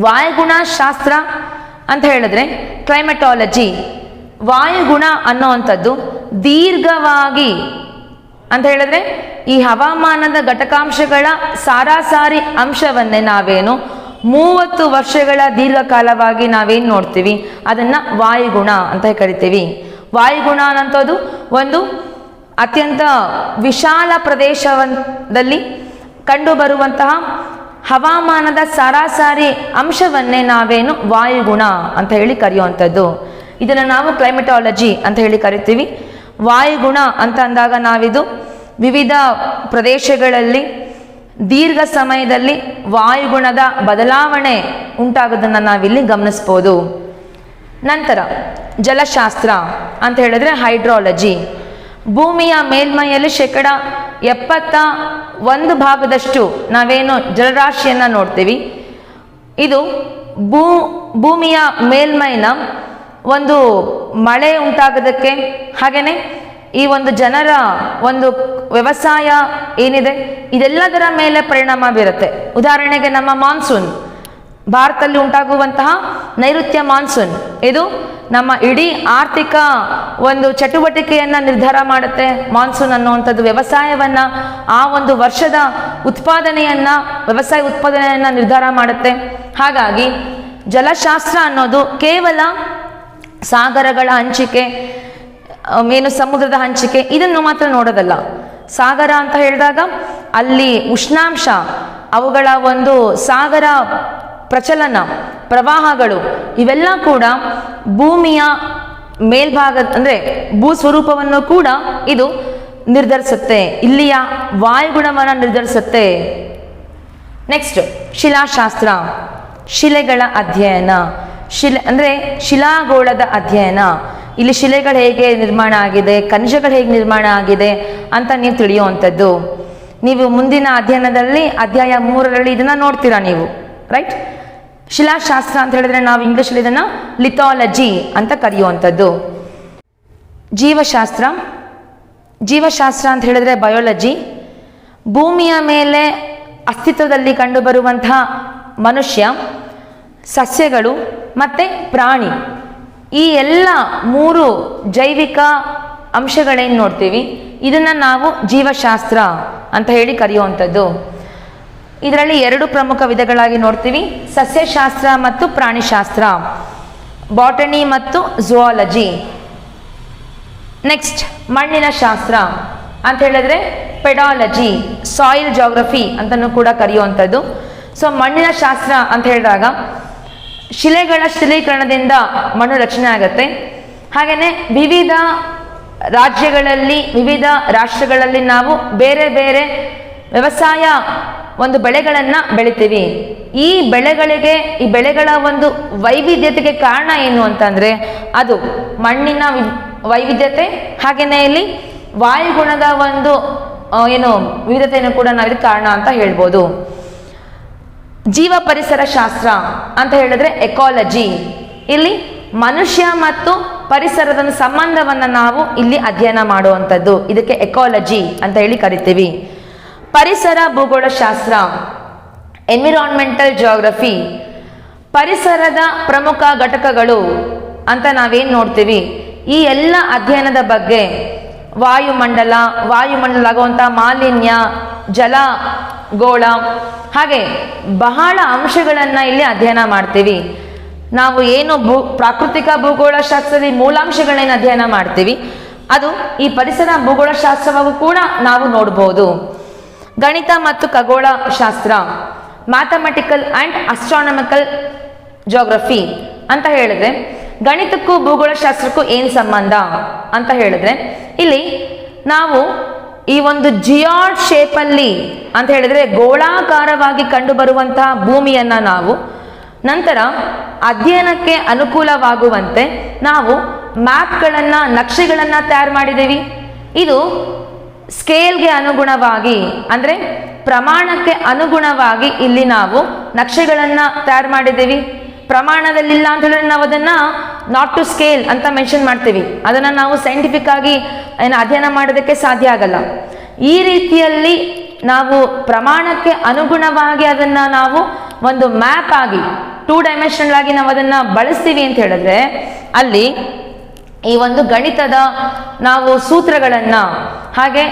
ವಾಯುಗುಣಶಾಸ್ತ್ರ ಅಂತ ಹೇಳಿದ್ರೆ ಕ್ಲೈಮೆಟಾಲಜಿ. ವಾಯುಗುಣ ಅನ್ನುವಂಥದ್ದು ದೀರ್ಘವಾಗಿ ಅಂತ ಹೇಳಿದ್ರೆ ಈ ಹವಾಮಾನದ ಘಟಕಾಂಶಗಳ ಸಾರಾಸಾರಿ ಅಂಶವನ್ನೇ ನಾವೇನು 30 ವರ್ಷಗಳ ದೀರ್ಘಕಾಲವಾಗಿ ನಾವೇನು ನೋಡ್ತೀವಿ ಅದನ್ನು ವಾಯುಗುಣ ಅಂತ ಕರಿತೀವಿ. ವಾಯುಗುಣ ಅನ್ನೋದು ಒಂದು ಅತ್ಯಂತ ವಿಶಾಲ ಪ್ರದೇಶದಲ್ಲಿ ಕಂಡುಬರುವಂತಹ ಹವಾಮಾನದ ಸರಾಸರಿ ಅಂಶವನ್ನೇ ನಾವೇನು ವಾಯುಗುಣ ಅಂತ ಹೇಳಿ ಕರೆಯುವಂಥದ್ದು. ಇದನ್ನು ನಾವು ಕ್ಲೈಮೆಟಾಲಜಿ ಅಂತ ಹೇಳಿ ಕರಿತೀವಿ. ವಾಯುಗುಣ ಅಂತ ಅಂದಾಗ ನಾವಿದು ವಿವಿಧ ಪ್ರದೇಶಗಳಲ್ಲಿ ದೀರ್ಘ ಸಮಯದಲ್ಲಿ ವಾಯುಗುಣದ ಬದಲಾವಣೆ ಉಂಟಾಗೋದನ್ನು ನಾವಿಲ್ಲಿ ಗಮನಿಸ್ಬೋದು. ನಂತರ ಜಲಶಾಸ್ತ್ರ ಅಂತ ಹೇಳಿದ್ರೆ ಹೈಡ್ರಾಲಜಿ. ಭೂಮಿಯ ಮೇಲ್ಮೈಯಲ್ಲಿ 71% ನಾವೇನು ಜಲರಾಶಿಯನ್ನು ನೋಡ್ತೀವಿ. ಇದು ಭೂಮಿಯ ಮೇಲ್ಮೈನ ಒಂದು ಮಳೆ ಉಂಟಾಗೋದಕ್ಕೆ, ಹಾಗೆಯೇ ಈ ಒಂದು ಜನರ ಒಂದು ವ್ಯವಸಾಯ ಏನಿದೆ ಇದೆಲ್ಲದರ ಮೇಲೆ ಪರಿಣಾಮ ಬೀರುತ್ತೆ. ಉದಾಹರಣೆಗೆ ನಮ್ಮ ಮಾನ್ಸೂನ್, ಭಾರತದಲ್ಲಿ ಉಂಟಾಗುವಂತಹ ನೈಋತ್ಯ ಮಾನ್ಸೂನ್, ಇದು ನಮ್ಮ ಇಡೀ ಆರ್ಥಿಕ ಒಂದು ಚಟುವಟಿಕೆಯನ್ನು ನಿರ್ಧಾರ ಮಾಡುತ್ತೆ. ಮಾನ್ಸೂನ್ ಅನ್ನುವಂಥದ್ದು ವ್ಯವಸಾಯವನ್ನು, ಆ ಒಂದು ವರ್ಷದ ಉತ್ಪಾದನೆಯನ್ನು, ವ್ಯವಸಾಯ ಉತ್ಪಾದನೆಯನ್ನು ನಿರ್ಧಾರ ಮಾಡುತ್ತೆ. ಹಾಗಾಗಿ ಜಲಶಾಸ್ತ್ರ ಅನ್ನೋದು ಕೇವಲ ಸಾಗರಗಳ ಹಂಚಿಕೆ, ಏನು ಸಮುದ್ರದ ಹಂಚಿಕೆ ಇದನ್ನು ಮಾತ್ರ ನೋಡೋದಲ್ಲ. ಸಾಗರ ಅಂತ ಹೇಳಿದಾಗ ಅಲ್ಲಿ ಉಷ್ಣಾಂಶ, ಅವುಗಳ ಒಂದು ಸಾಗರ ಪ್ರಚಲನ, ಪ್ರವಾಹಗಳು ಇವೆಲ್ಲ ಕೂಡ ಭೂಮಿಯ ಮೇಲ್ಭಾಗ ಅಂದರೆ ಭೂ ಸ್ವರೂಪವನ್ನು ಕೂಡ ಇದು ನಿರ್ಧರಿಸುತ್ತೆ, ಇಲ್ಲಿಯ ವಾಯುಗುಣವನ್ನು ನಿರ್ಧರಿಸುತ್ತೆ. ನೆಕ್ಸ್ಟ್ ಶಿಲಾಶಾಸ್ತ್ರ, ಶಿಲೆಗಳ ಅಧ್ಯಯನ. ಅಂದರೆ ಶಿಲಾಗೋಳದ ಅಧ್ಯಯನ. ಇಲ್ಲಿ ಶಿಲೆಗಳು ಹೇಗೆ ನಿರ್ಮಾಣ ಆಗಿದೆ, ಖನಿಜಗಳು ಹೇಗೆ ನಿರ್ಮಾಣ ಆಗಿದೆ ಅಂತ ನೀವು ತಿಳಿಯುವಂಥದ್ದು. ನೀವು ಮುಂದಿನ ಅಧ್ಯಯನದಲ್ಲಿ ಅಧ್ಯಾಯ 3ರಲ್ಲಿ ಇದನ್ನು ನೋಡ್ತೀರಾ ನೀವು, ರೈಟ್? ಶಿಲಾಶಾಸ್ತ್ರ ಅಂತ ಹೇಳಿದ್ರೆ ನಾವು ಇಂಗ್ಲೀಷಲ್ಲಿ ಇದನ್ನು ಲಿಥಾಲಜಿ ಅಂತ ಕರೆಯುವಂಥದ್ದು. ಜೀವಶಾಸ್ತ್ರ. ಜೀವಶಾಸ್ತ್ರ ಅಂತ ಹೇಳಿದ್ರೆ ಬಯೋಲಜಿ. ಭೂಮಿಯ ಮೇಲೆ ಅಸ್ತಿತ್ವದಲ್ಲಿ ಕಂಡುಬರುವಂತಹ ಮನುಷ್ಯ, ಸಸ್ಯಗಳು ಮತ್ತು ಪ್ರಾಣಿ, ಈ ಎಲ್ಲ 3 ಜೈವಿಕ ಅಂಶಗಳೇನು ನೋಡ್ತೀವಿ ಇದನ್ನು ನಾವು ಜೀವಶಾಸ್ತ್ರ ಅಂತ ಹೇಳಿ ಕರೆಯುವಂಥದ್ದು. ಇದರಲ್ಲಿ 2 ಪ್ರಮುಖ ವಿಧಗಳಾಗಿ ನೋಡ್ತೀವಿ, ಸಸ್ಯಶಾಸ್ತ್ರ ಮತ್ತು ಪ್ರಾಣಿಶಾಸ್ತ್ರ, ಬಾಟನಿ ಮತ್ತು ಝುವಾಲಜಿ. ನೆಕ್ಸ್ಟ್ ಮಣ್ಣಿನ ಶಾಸ್ತ್ರ ಅಂತ ಹೇಳಿದ್ರೆ ಪೆಡಾಲಜಿ, ಸಾಯಿಲ್ ಜಾಗ್ರಫಿ ಅಂತಲೂ ಕೂಡ ಕರೆಯುವಂಥದ್ದು. ಸೊ ಮಣ್ಣಿನ ಶಾಸ್ತ್ರ ಅಂತ ಹೇಳಿದಾಗ ಶಿಲೆಗಳ ಶಿಲೀಕರಣದಿಂದ ಮಣ್ಣು ರಚನೆ ಆಗುತ್ತೆ. ಹಾಗೆಯೇ ವಿವಿಧ ರಾಜ್ಯಗಳಲ್ಲಿ, ವಿವಿಧ ರಾಷ್ಟ್ರಗಳಲ್ಲಿ ನಾವು ಬೇರೆ ಬೇರೆ ವ್ಯವಸಾಯ ಒಂದು ಬೆಳೆಗಳನ್ನು ಬೆಳಿತೀವಿ. ಈ ಬೆಳೆಗಳ ಒಂದು ವೈವಿಧ್ಯತೆಗೆ ಕಾರಣ ಏನು ಅಂತಂದರೆ ಅದು ಮಣ್ಣಿನ ವೈವಿಧ್ಯತೆ, ಹಾಗೆಯೇ ಇಲ್ಲಿ ವಾಯುಗುಣದ ಒಂದು ವಿವಿಧತೆಯನ್ನು ಕೂಡ ನಾವು ಇದಕ್ಕೆ ಕಾರಣ ಅಂತ ಹೇಳ್ಬೋದು. ಜೀವ ಪರಿಸರ ಶಾಸ್ತ್ರ ಅಂತ ಹೇಳಿದ್ರೆ ಎಕಾಲಜಿ. ಇಲ್ಲಿ ಮನುಷ್ಯ ಮತ್ತು ಪರಿಸರದ ಸಂಬಂಧವನ್ನು ನಾವು ಇಲ್ಲಿ ಅಧ್ಯಯನ ಮಾಡುವಂಥದ್ದು, ಇದಕ್ಕೆ ಎಕಾಲಜಿ ಅಂತ ಹೇಳಿ ಕರಿತೀವಿ. ಪರಿಸರ ಭೂಗೋಳ ಶಾಸ್ತ್ರ, ಎನ್ವಿರಾನ್ಮೆಂಟಲ್ ಜಿಯೋಗ್ರಫಿ. ಪರಿಸರದ ಪ್ರಮುಖ ಘಟಕಗಳು ಅಂತ ನಾವೇನು ನೋಡ್ತೀವಿ, ಈ ಎಲ್ಲ ಅಧ್ಯಯನದ ಬಗ್ಗೆ ವಾಯುಮಂಡಲ ಆಗುವಂಥ ಮಾಲಿನ್ಯ, ಜಲಗೋಳ, ಹಾಗೆ ಬಹಳ ಅಂಶಗಳನ್ನು ಇಲ್ಲಿ ಅಧ್ಯಯನ ಮಾಡ್ತೀವಿ. ನಾವು ಏನು ಪ್ರಾಕೃತಿಕ ಭೂಗೋಳ ಶಾಸ್ತ್ರದಲ್ಲಿ ಮೂಲಾಂಶಗಳೇನು ಅಧ್ಯಯನ ಮಾಡ್ತೀವಿ ಅದು ಈ ಪರಿಸರ ಭೂಗೋಳ ಶಾಸ್ತ್ರವಾಗೂ ಕೂಡ ನಾವು ನೋಡ್ಬೋದು. ಗಣಿತ ಮತ್ತು ಖಗೋಳ ಶಾಸ್ತ್ರ, ಮ್ಯಾಥಮೆಟಿಕಲ್ ಆ್ಯಂಡ್ ಅಸ್ಟ್ರಾನಮಿಕಲ್ ಜಿಯೋಗ್ರಫಿ ಅಂತ ಹೇಳಿದ್ರೆ ಗಣಿತಕ್ಕೂ ಭೂಗೋಳ ಶಾಸ್ತ್ರಕ್ಕೂ ಏನು ಸಂಬಂಧ ಅಂತ ಹೇಳಿದ್ರೆ ಇಲ್ಲಿ ನಾವು ಈ ಒಂದು ಜಿಯಾಡ್ ಶೇಪಲ್ಲಿ ಅಂತ ಹೇಳಿದ್ರೆ ಗೋಳಾಕಾರವಾಗಿ ಕಂಡು ಬರುವಂತಹ ಭೂಮಿಯನ್ನು ನಾವು ನಂತರ ಅಧ್ಯಯನಕ್ಕೆ ಅನುಕೂಲವಾಗುವಂತೆ ನಾವು ಮ್ಯಾಪ್ಗಳನ್ನು, ನಕ್ಷೆಗಳನ್ನು ತಯಾರು ಮಾಡಿದ್ದೀವಿ. ಇದು ಸ್ಕೇಲ್ಗೆ ಅನುಗುಣವಾಗಿ ಅಂದರೆ ಪ್ರಮಾಣಕ್ಕೆ ಅನುಗುಣವಾಗಿ ಇಲ್ಲಿ ನಾವು ನಕ್ಷೆಗಳನ್ನು ತಯಾರು ಮಾಡಿದ್ದೀವಿ. ಪ್ರಮಾಣದಲ್ಲಿಲ್ಲ ಅಂತ ಹೇಳಿದ್ರೆ ನಾವು ಅದನ್ನು ನಾಟ್ ಟು ಸ್ಕೇಲ್ ಅಂತ ಮೆನ್ಷನ್ ಮಾಡ್ತೀವಿ. ಅದನ್ನು ನಾವು ಸೈಂಟಿಫಿಕ್ ಆಗಿ ಅಧ್ಯಯನ ಮಾಡೋದಕ್ಕೆ ಸಾಧ್ಯ ಆಗಲ್ಲ. ಈ ರೀತಿಯಲ್ಲಿ ನಾವು ಪ್ರಮಾಣಕ್ಕೆ ಅನುಗುಣವಾಗಿ ಅದನ್ನು ನಾವು ಒಂದು ಮ್ಯಾಪ್ ಆಗಿ 2 ಡೈಮೆನ್ಷನಲ್ ಆಗಿ ನಾವು ಅದನ್ನು ಬಳಸ್ತೀವಿ ಅಂತ ಹೇಳಿದ್ರೆ ಅಲ್ಲಿ ಈ ಒಂದು ಗಣಿತದ ನಾವು ಸೂತ್ರಗಳನ್ನ, ಹಾಗೆ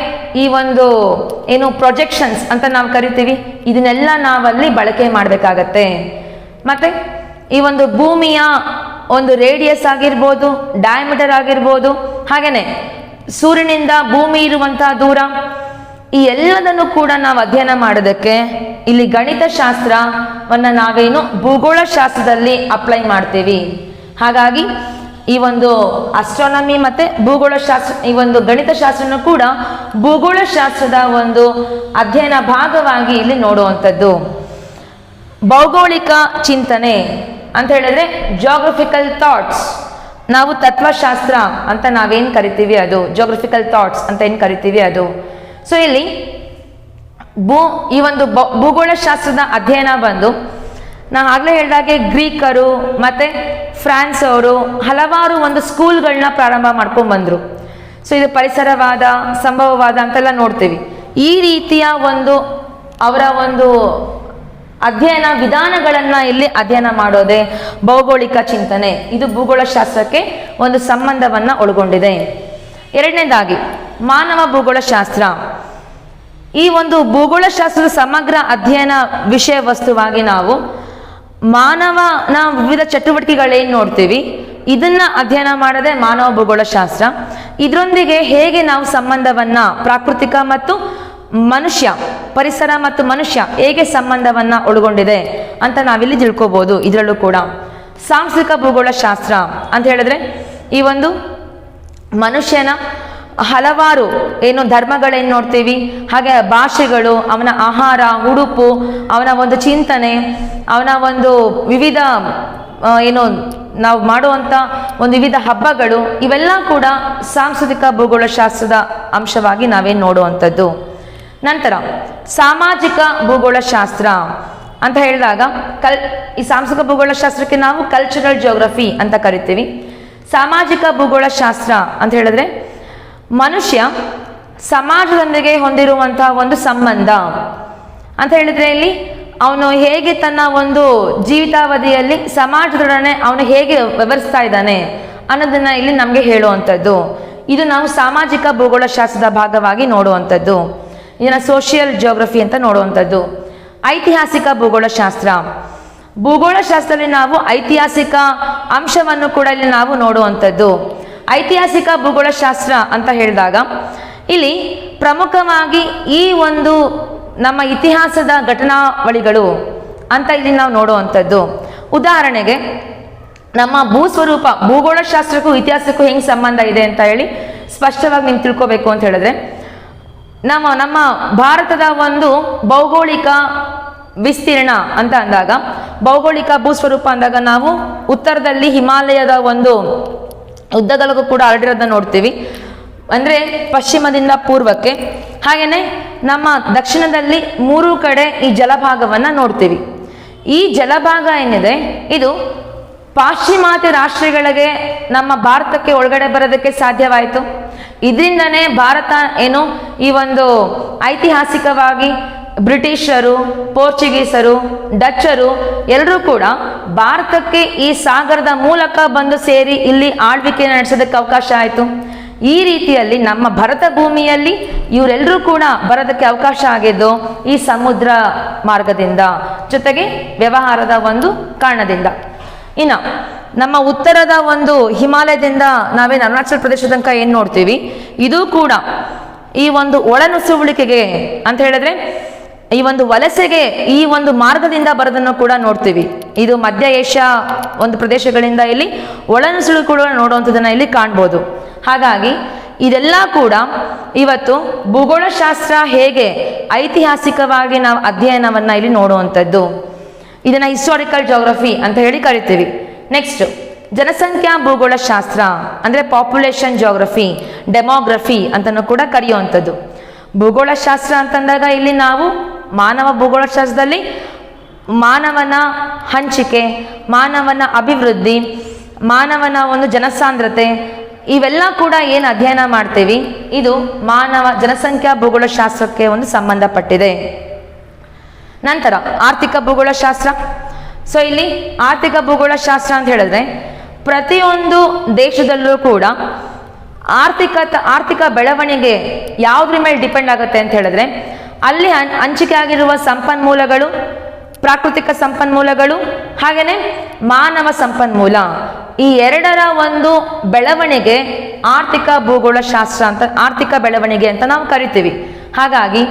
ಈ ಒಂದು ಏನು ಪ್ರೊಜೆಕ್ಷನ್ಸ್ ಅಂತ ನಾವು ಕರಿತೀವಿ, ಇದನ್ನೆಲ್ಲ ನಾವಲ್ಲಿ ಬಳಕೆ ಮಾಡಬೇಕಾಗತ್ತೆ. ಮತ್ತೆ ಈ ಒಂದು ಭೂಮಿಯ ಒಂದು ರೇಡಿಯಸ್ ಆಗಿರ್ಬೋದು, ಡಯಾಮೀಟರ್ ಆಗಿರ್ಬೋದು, ಹಾಗೇನೆ ಸೂರ್ಯನಿಂದ ಭೂಮಿ ಇರುವಂತಹ ದೂರ, ಈ ಎಲ್ಲದನ್ನು ಕೂಡ ನಾವು ಅಧ್ಯಯನ ಮಾಡೋದಕ್ಕೆ ಇಲ್ಲಿ ಗಣಿತ ಶಾಸ್ತ್ರವನ್ನ ನಾವೇನು ಭೂಗೋಳ ಶಾಸ್ತ್ರದಲ್ಲಿ ಅಪ್ಲೈ ಮಾಡ್ತೀವಿ. ಹಾಗಾಗಿ ಈ ಒಂದು ಆಸ್ಟ್ರಾನಮಿ ಮತ್ತೆ ಭೂಗೋಳ ಶಾಸ್ತ್ರ, ಈ ಒಂದು ಗಣಿತ ಶಾಸ್ತ್ರನೂ ಕೂಡ ಭೂಗೋಳ ಶಾಸ್ತ್ರದ ಒಂದು ಅಧ್ಯಯನ ಭಾಗವಾಗಿ ಇಲ್ಲಿ ನೋಡುವಂಥದ್ದು. ಭೌಗೋಳಿಕ ಚಿಂತನೆ ಅಂತ ಹೇಳಿದ್ರೆ ಜಿಯೋಗ್ರಫಿಕಲ್ ಥಾಟ್ಸ್, ನಾವು ತತ್ವಶಾಸ್ತ್ರ ಅಂತ ನಾವೇನ್ ಕರಿತೀವಿ ಅದು, ಜಿಯೋಗ್ರಫಿಕಲ್ ಥಾಟ್ಸ್ ಅಂತ ಏನ್ ಕರಿತೀವಿ ಅದು. ಸೊ ಇಲ್ಲಿ ಈ ಒಂದು ಭೂಗೋಳ ಶಾಸ್ತ್ರದ ಅಧ್ಯಯನ ಬಂದು ನಾ ಆಗ್ಲೇ ಹೇಳಿದಾಗೆ ಗ್ರೀಕರು ಮತ್ತೆ ಫ್ರಾನ್ಸ್ ಅವರು ಹಲವಾರು ಒಂದು ಸ್ಕೂಲ್ಗಳನ್ನ ಪ್ರಾರಂಭ ಮಾಡ್ಕೊಂಡ್ ಬಂದ್ರು. ಸೊ ಇದು ಪರಿಸರವಾದ, ಸಂಭವವಾದ ಅಂತೆಲ್ಲ ನೋಡ್ತೀವಿ. ಈ ರೀತಿಯ ಒಂದು ಅವರ ಒಂದು ಅಧ್ಯಯನ ವಿಧಾನಗಳನ್ನ ಇಲ್ಲಿ ಅಧ್ಯಯನ ಮಾಡೋದೇ ಭೌಗೋಳಿಕ ಚಿಂತನೆ. ಇದು ಭೂಗೋಳ ಶಾಸ್ತ್ರಕ್ಕೆ ಒಂದು ಸಂಬಂಧವನ್ನ ಒಳಗೊಂಡಿದೆ. ಎರಡನೇದಾಗಿ ಮಾನವ ಭೂಗೋಳ ಶಾಸ್ತ್ರ. ಈ ಒಂದು ಭೂಗೋಳ ಶಾಸ್ತ್ರದ ಸಮಗ್ರ ಅಧ್ಯಯನ ವಿಷಯ ವಸ್ತುವಾಗಿ ನಾವು ಮಾನವನ ವಿವಿಧ ಚಟುವಟಿಕೆಗಳೇನು ನೋಡ್ತೀವಿ, ಇದನ್ನ ಅಧ್ಯಯನ ಮಾಡದೆ ಮಾನವ ಭೂಗೋಳ ಶಾಸ್ತ್ರ. ಇದರೊಂದಿಗೆ ಹೇಗೆ ನಾವು ಸಂಬಂಧವನ್ನ ಪ್ರಾಕೃತಿಕ ಮತ್ತು ಮನುಷ್ಯ, ಪರಿಸರ ಮತ್ತು ಮನುಷ್ಯ ಹೇಗೆ ಸಂಬಂಧವನ್ನ ಒಳಗೊಂಡಿದೆ ಅಂತ ನಾವಿಲ್ಲಿ ತಿಳ್ಕೋಬಹುದು. ಇದರಲ್ಲೂ ಕೂಡ ಸಾಂಸ್ಕೃತಿಕ ಭೂಗೋಳ ಶಾಸ್ತ್ರ ಅಂತ ಹೇಳಿದ್ರೆ ಈ ಒಂದು ಮನುಷ್ಯನ ಹಲವಾರು ಏನು ಧರ್ಮಗಳೇನು ನೋಡ್ತೀವಿ, ಹಾಗೆ ಭಾಷೆಗಳು, ಅವನ ಆಹಾರ, ಉಡುಪು, ಅವನ ಒಂದು ಚಿಂತನೆ, ಅವನ ಒಂದು ವಿವಿಧ ಏನು ನಾವು ಮಾಡುವಂಥ ಒಂದು ವಿವಿಧ ಹಬ್ಬಗಳು, ಇವೆಲ್ಲ ಕೂಡ ಸಾಂಸ್ಕೃತಿಕ ಭೂಗೋಳ ಶಾಸ್ತ್ರದ ಅಂಶವಾಗಿ ನಾವೇನು ನೋಡುವಂಥದ್ದು. ನಂತರ ಸಾಮಾಜಿಕ ಭೂಗೋಳ ಶಾಸ್ತ್ರ ಅಂತ ಹೇಳಿದಾಗ ಈ ಸಾಂಸ್ಕೃತಿಕ ಭೂಗೋಳ ಶಾಸ್ತ್ರಕ್ಕೆ ನಾವು ಕಲ್ಚರಲ್ ಜಿಯೋಗ್ರಫಿ ಅಂತ ಕರಿತೀವಿ. ಸಾಮಾಜಿಕ ಭೂಗೋಳ ಶಾಸ್ತ್ರ ಅಂತ ಹೇಳಿದ್ರೆ ಮನುಷ್ಯ ಸಮಾಜದೊಂದಿಗೆ ಹೊಂದಿರುವಂತಹ ಒಂದು ಸಂಬಂಧ ಅಂತ ಹೇಳಿದ್ರೆ ಇಲ್ಲಿ ಅವನು ಹೇಗೆ ತನ್ನ ಒಂದು ಜೀವಿತಾವಧಿಯಲ್ಲಿ ಸಮಾಜದೊಡನೆ ಅವನು ಹೇಗೆ ವ್ಯವಹರಿಸ್ತಾ ಇದ್ದಾನೆ ಅನ್ನೋದನ್ನ ಇಲ್ಲಿ ನಮಗೆ ಹೇಳುವಂಥದ್ದು. ಇದು ನಾವು ಸಾಮಾಜಿಕ ಭೂಗೋಳ ಶಾಸ್ತ್ರದ ಭಾಗವಾಗಿ ನೋಡುವಂಥದ್ದು. ಇದನ್ನ ಸೋಷಿಯಲ್ ಜಿಯೋಗ್ರಫಿ ಅಂತ ನೋಡುವಂಥದ್ದು. ಐತಿಹಾಸಿಕ ಭೂಗೋಳ ಶಾಸ್ತ್ರ. ಭೂಗೋಳ ಶಾಸ್ತ್ರದಲ್ಲಿ ನಾವು ಐತಿಹಾಸಿಕ ಅಂಶವನ್ನು ಕೂಡ ಇಲ್ಲಿ ನಾವು ನೋಡುವಂಥದ್ದು. ಐತಿಹಾಸಿಕ ಭೂಗೋಳ ಶಾಸ್ತ್ರ ಅಂತ ಹೇಳಿದಾಗ ಇಲ್ಲಿ ಪ್ರಮುಖವಾಗಿ ಈ ಒಂದು ನಮ್ಮ ಇತಿಹಾಸದ ಘಟನಾವಳಿಗಳು ಅಂತ ಇಲ್ಲಿ ನಾವು ನೋಡುವಂಥದ್ದು. ಉದಾಹರಣೆಗೆ ನಮ್ಮ ಭೂಸ್ವರೂಪ, ಭೂಗೋಳ ಶಾಸ್ತ್ರಕ್ಕೂ ಇತಿಹಾಸಕ್ಕೂ ಹೆಂಗೆ ಸಂಬಂಧ ಇದೆ ಅಂತ ಹೇಳಿ ಸ್ಪಷ್ಟವಾಗಿ ನೀವು ತಿಳ್ಕೋಬೇಕು ಅಂತ ಹೇಳಿದ್ರೆ, ನಮ್ಮ ಭಾರತದ ಒಂದು ಭೌಗೋಳಿಕ ವಿಸ್ತೀರ್ಣ ಅಂತ ಅಂದಾಗ, ಭೌಗೋಳಿಕ ಭೂಸ್ವರೂಪ ಅಂದಾಗ ನಾವು ಉತ್ತರದಲ್ಲಿ ಹಿಮಾಲಯದ ಒಂದು ಉದ್ದಗಲಕ್ಕೂ ಕೂಡ ಹರಡಿರೋದನ್ನ ನೋಡ್ತೀವಿ, ಅಂದ್ರೆ ಪಶ್ಚಿಮದಿಂದ ಪೂರ್ವಕ್ಕೆ. ಹಾಗೇನೆ ನಮ್ಮ ದಕ್ಷಿಣದಲ್ಲಿ 3 ಕಡೆ ಈ ಜಲಭಾಗವನ್ನ ನೋಡ್ತೀವಿ. ಈ ಜಲಭಾಗ ಏನಿದೆ ಇದು ಪಾಶ್ಚಿಮಾತ್ಯ ರಾಷ್ಟ್ರಗಳಿಗೆ ನಮ್ಮ ಭಾರತಕ್ಕೆ ಒಳಗಡೆ ಬರೋದಕ್ಕೆ ಸಾಧ್ಯವಾಯಿತು. ಇದರಿಂದನೇ ಭಾರತ ಏನು ಈ ಒಂದು ಐತಿಹಾಸಿಕವಾಗಿ ಬ್ರಿಟಿಷರು, ಪೋರ್ಚುಗೀಸರು, ಡಚ್ಚರು ಎಲ್ಲರೂ ಕೂಡ ಭಾರತಕ್ಕೆ ಈ ಸಾಗರದ ಮೂಲಕ ಬಂದು ಸೇರಿ ಇಲ್ಲಿ ಆಳ್ವಿಕೆ ನಡೆಸೋದಕ್ಕೆ ಅವಕಾಶ ಆಯಿತು. ಈ ರೀತಿಯಲ್ಲಿ ನಮ್ಮ ಭರತ ಭೂಮಿಯಲ್ಲಿ ಇವರೆಲ್ಲರೂ ಕೂಡ ಬರೋದಕ್ಕೆ ಅವಕಾಶ ಆಗಿದ್ದು ಈ ಸಮುದ್ರ ಮಾರ್ಗದಿಂದ, ಜೊತೆಗೆ ವ್ಯವಹಾರದ ಒಂದು ಕಾರಣದಿಂದ. ಇನ್ನು ನಮ್ಮ ಉತ್ತರದ ಒಂದು ಹಿಮಾಲಯದಿಂದ ನಾವೇನು ಅರುಣಾಚಲ ಪ್ರದೇಶ ತನಕ ಏನು ನೋಡ್ತೀವಿ, ಇದು ಕೂಡ ಈ ಒಂದು ಒಳನುಸುಳುವಿಕೆಗೆ ಅಂತ ಹೇಳಿದ್ರೆ ಈ ಒಂದು ವಲಸೆಗೆ ಈ ಒಂದು ಮಾರ್ಗದಿಂದ ಬರೋದನ್ನು ಕೂಡ ನೋಡ್ತೀವಿ. ಇದು ಮಧ್ಯ ಏಷ್ಯಾ ಒಂದು ಪ್ರದೇಶಗಳಿಂದ ಇಲ್ಲಿ ಒಳನುಸುಳು ಕೂಡ ನೋಡುವಂಥದ್ದನ್ನ ಇಲ್ಲಿ ಕಾಣ್ಬೋದು. ಹಾಗಾಗಿ ಇದೆಲ್ಲ ಕೂಡ ಇವತ್ತು ಭೂಗೋಳ ಶಾಸ್ತ್ರ ಹೇಗೆ ಐತಿಹಾಸಿಕವಾಗಿ ನಾವು ಅಧ್ಯಯನವನ್ನ ಇಲ್ಲಿ ನೋಡುವಂಥದ್ದು. ಇದನ್ನ ಹಿಸ್ಟಾರಿಕಲ್ ಜಿಯೋಗ್ರಫಿ ಅಂತ ಹೇಳಿ ಕರಿತೀವಿ. ನೆಕ್ಸ್ಟ್ ಜನಸಂಖ್ಯಾ ಭೂಗೋಳ ಶಾಸ್ತ್ರ ಅಂದ್ರೆ ಪಾಪ್ಯುಲೇಷನ್ ಜಿಯೋಗ್ರಫಿ, ಡೆಮೋಗ್ರಫಿ ಅಂತಲೂ ಕೂಡ ಕರೆಯುವಂಥದ್ದು. ಭೂಗೋಳ ಶಾಸ್ತ್ರ ಅಂತಂದಾಗ ಇಲ್ಲಿ ನಾವು ಮಾನವ ಭೂಗೋಳ ಶಾಸ್ತ್ರದಲ್ಲಿ ಮಾನವನ ಹಂಚಿಕೆ, ಮಾನವನ ಅಭಿವೃದ್ಧಿ, ಮಾನವನ ಒಂದು ಜನಸಾಂದ್ರತೆ, ಇವೆಲ್ಲ ಕೂಡ ಏನು ಅಧ್ಯಯನ ಮಾಡ್ತೀವಿ ಇದು ಮಾನವ ಜನಸಂಖ್ಯಾ ಭೂಗೋಳ ಶಾಸ್ತ್ರಕ್ಕೆ ಒಂದು ಸಂಬಂಧಪಟ್ಟಿದೆ. ನಂತರ ಆರ್ಥಿಕ ಭೂಗೋಳ ಶಾಸ್ತ್ರ. ಸೊ ಇಲ್ಲಿ ಆರ್ಥಿಕ ಭೂಗೋಳ ಶಾಸ್ತ್ರ ಅಂತ ಹೇಳಿದ್ರೆ ಪ್ರತಿಯೊಂದು ದೇಶದಲ್ಲೂ ಕೂಡ ಆರ್ಥಿಕ ಬೆಳವಣಿಗೆ ಯಾವುದ್ರ ಮೇಲೆ ಡಿಪೆಂಡ್ ಆಗುತ್ತೆ ಅಂತ ಹೇಳಿದ್ರೆ ಅಲ್ಲಿ ಹಂಚಿಕೆ ಆಗಿರುವ ಸಂಪನ್ಮೂಲಗಳು, ಪ್ರಾಕೃತಿಕ ಸಂಪನ್ಮೂಲಗಳು, ಹಾಗೆಯೇ ಮಾನವ ಸಂಪನ್ಮೂಲ, ಈ ಎರಡರ ಒಂದು ಬೆಳವಣಿಗೆ ಆರ್ಥಿಕ ಭೂಗೋಳಶಾಸ್ತ್ರ ಅಂತ, ಆರ್ಥಿಕ ಬೆಳವಣಿಗೆ ಅಂತ ನಾವು ಕರಿತೀವಿ. ಹಾಗಾಗಿ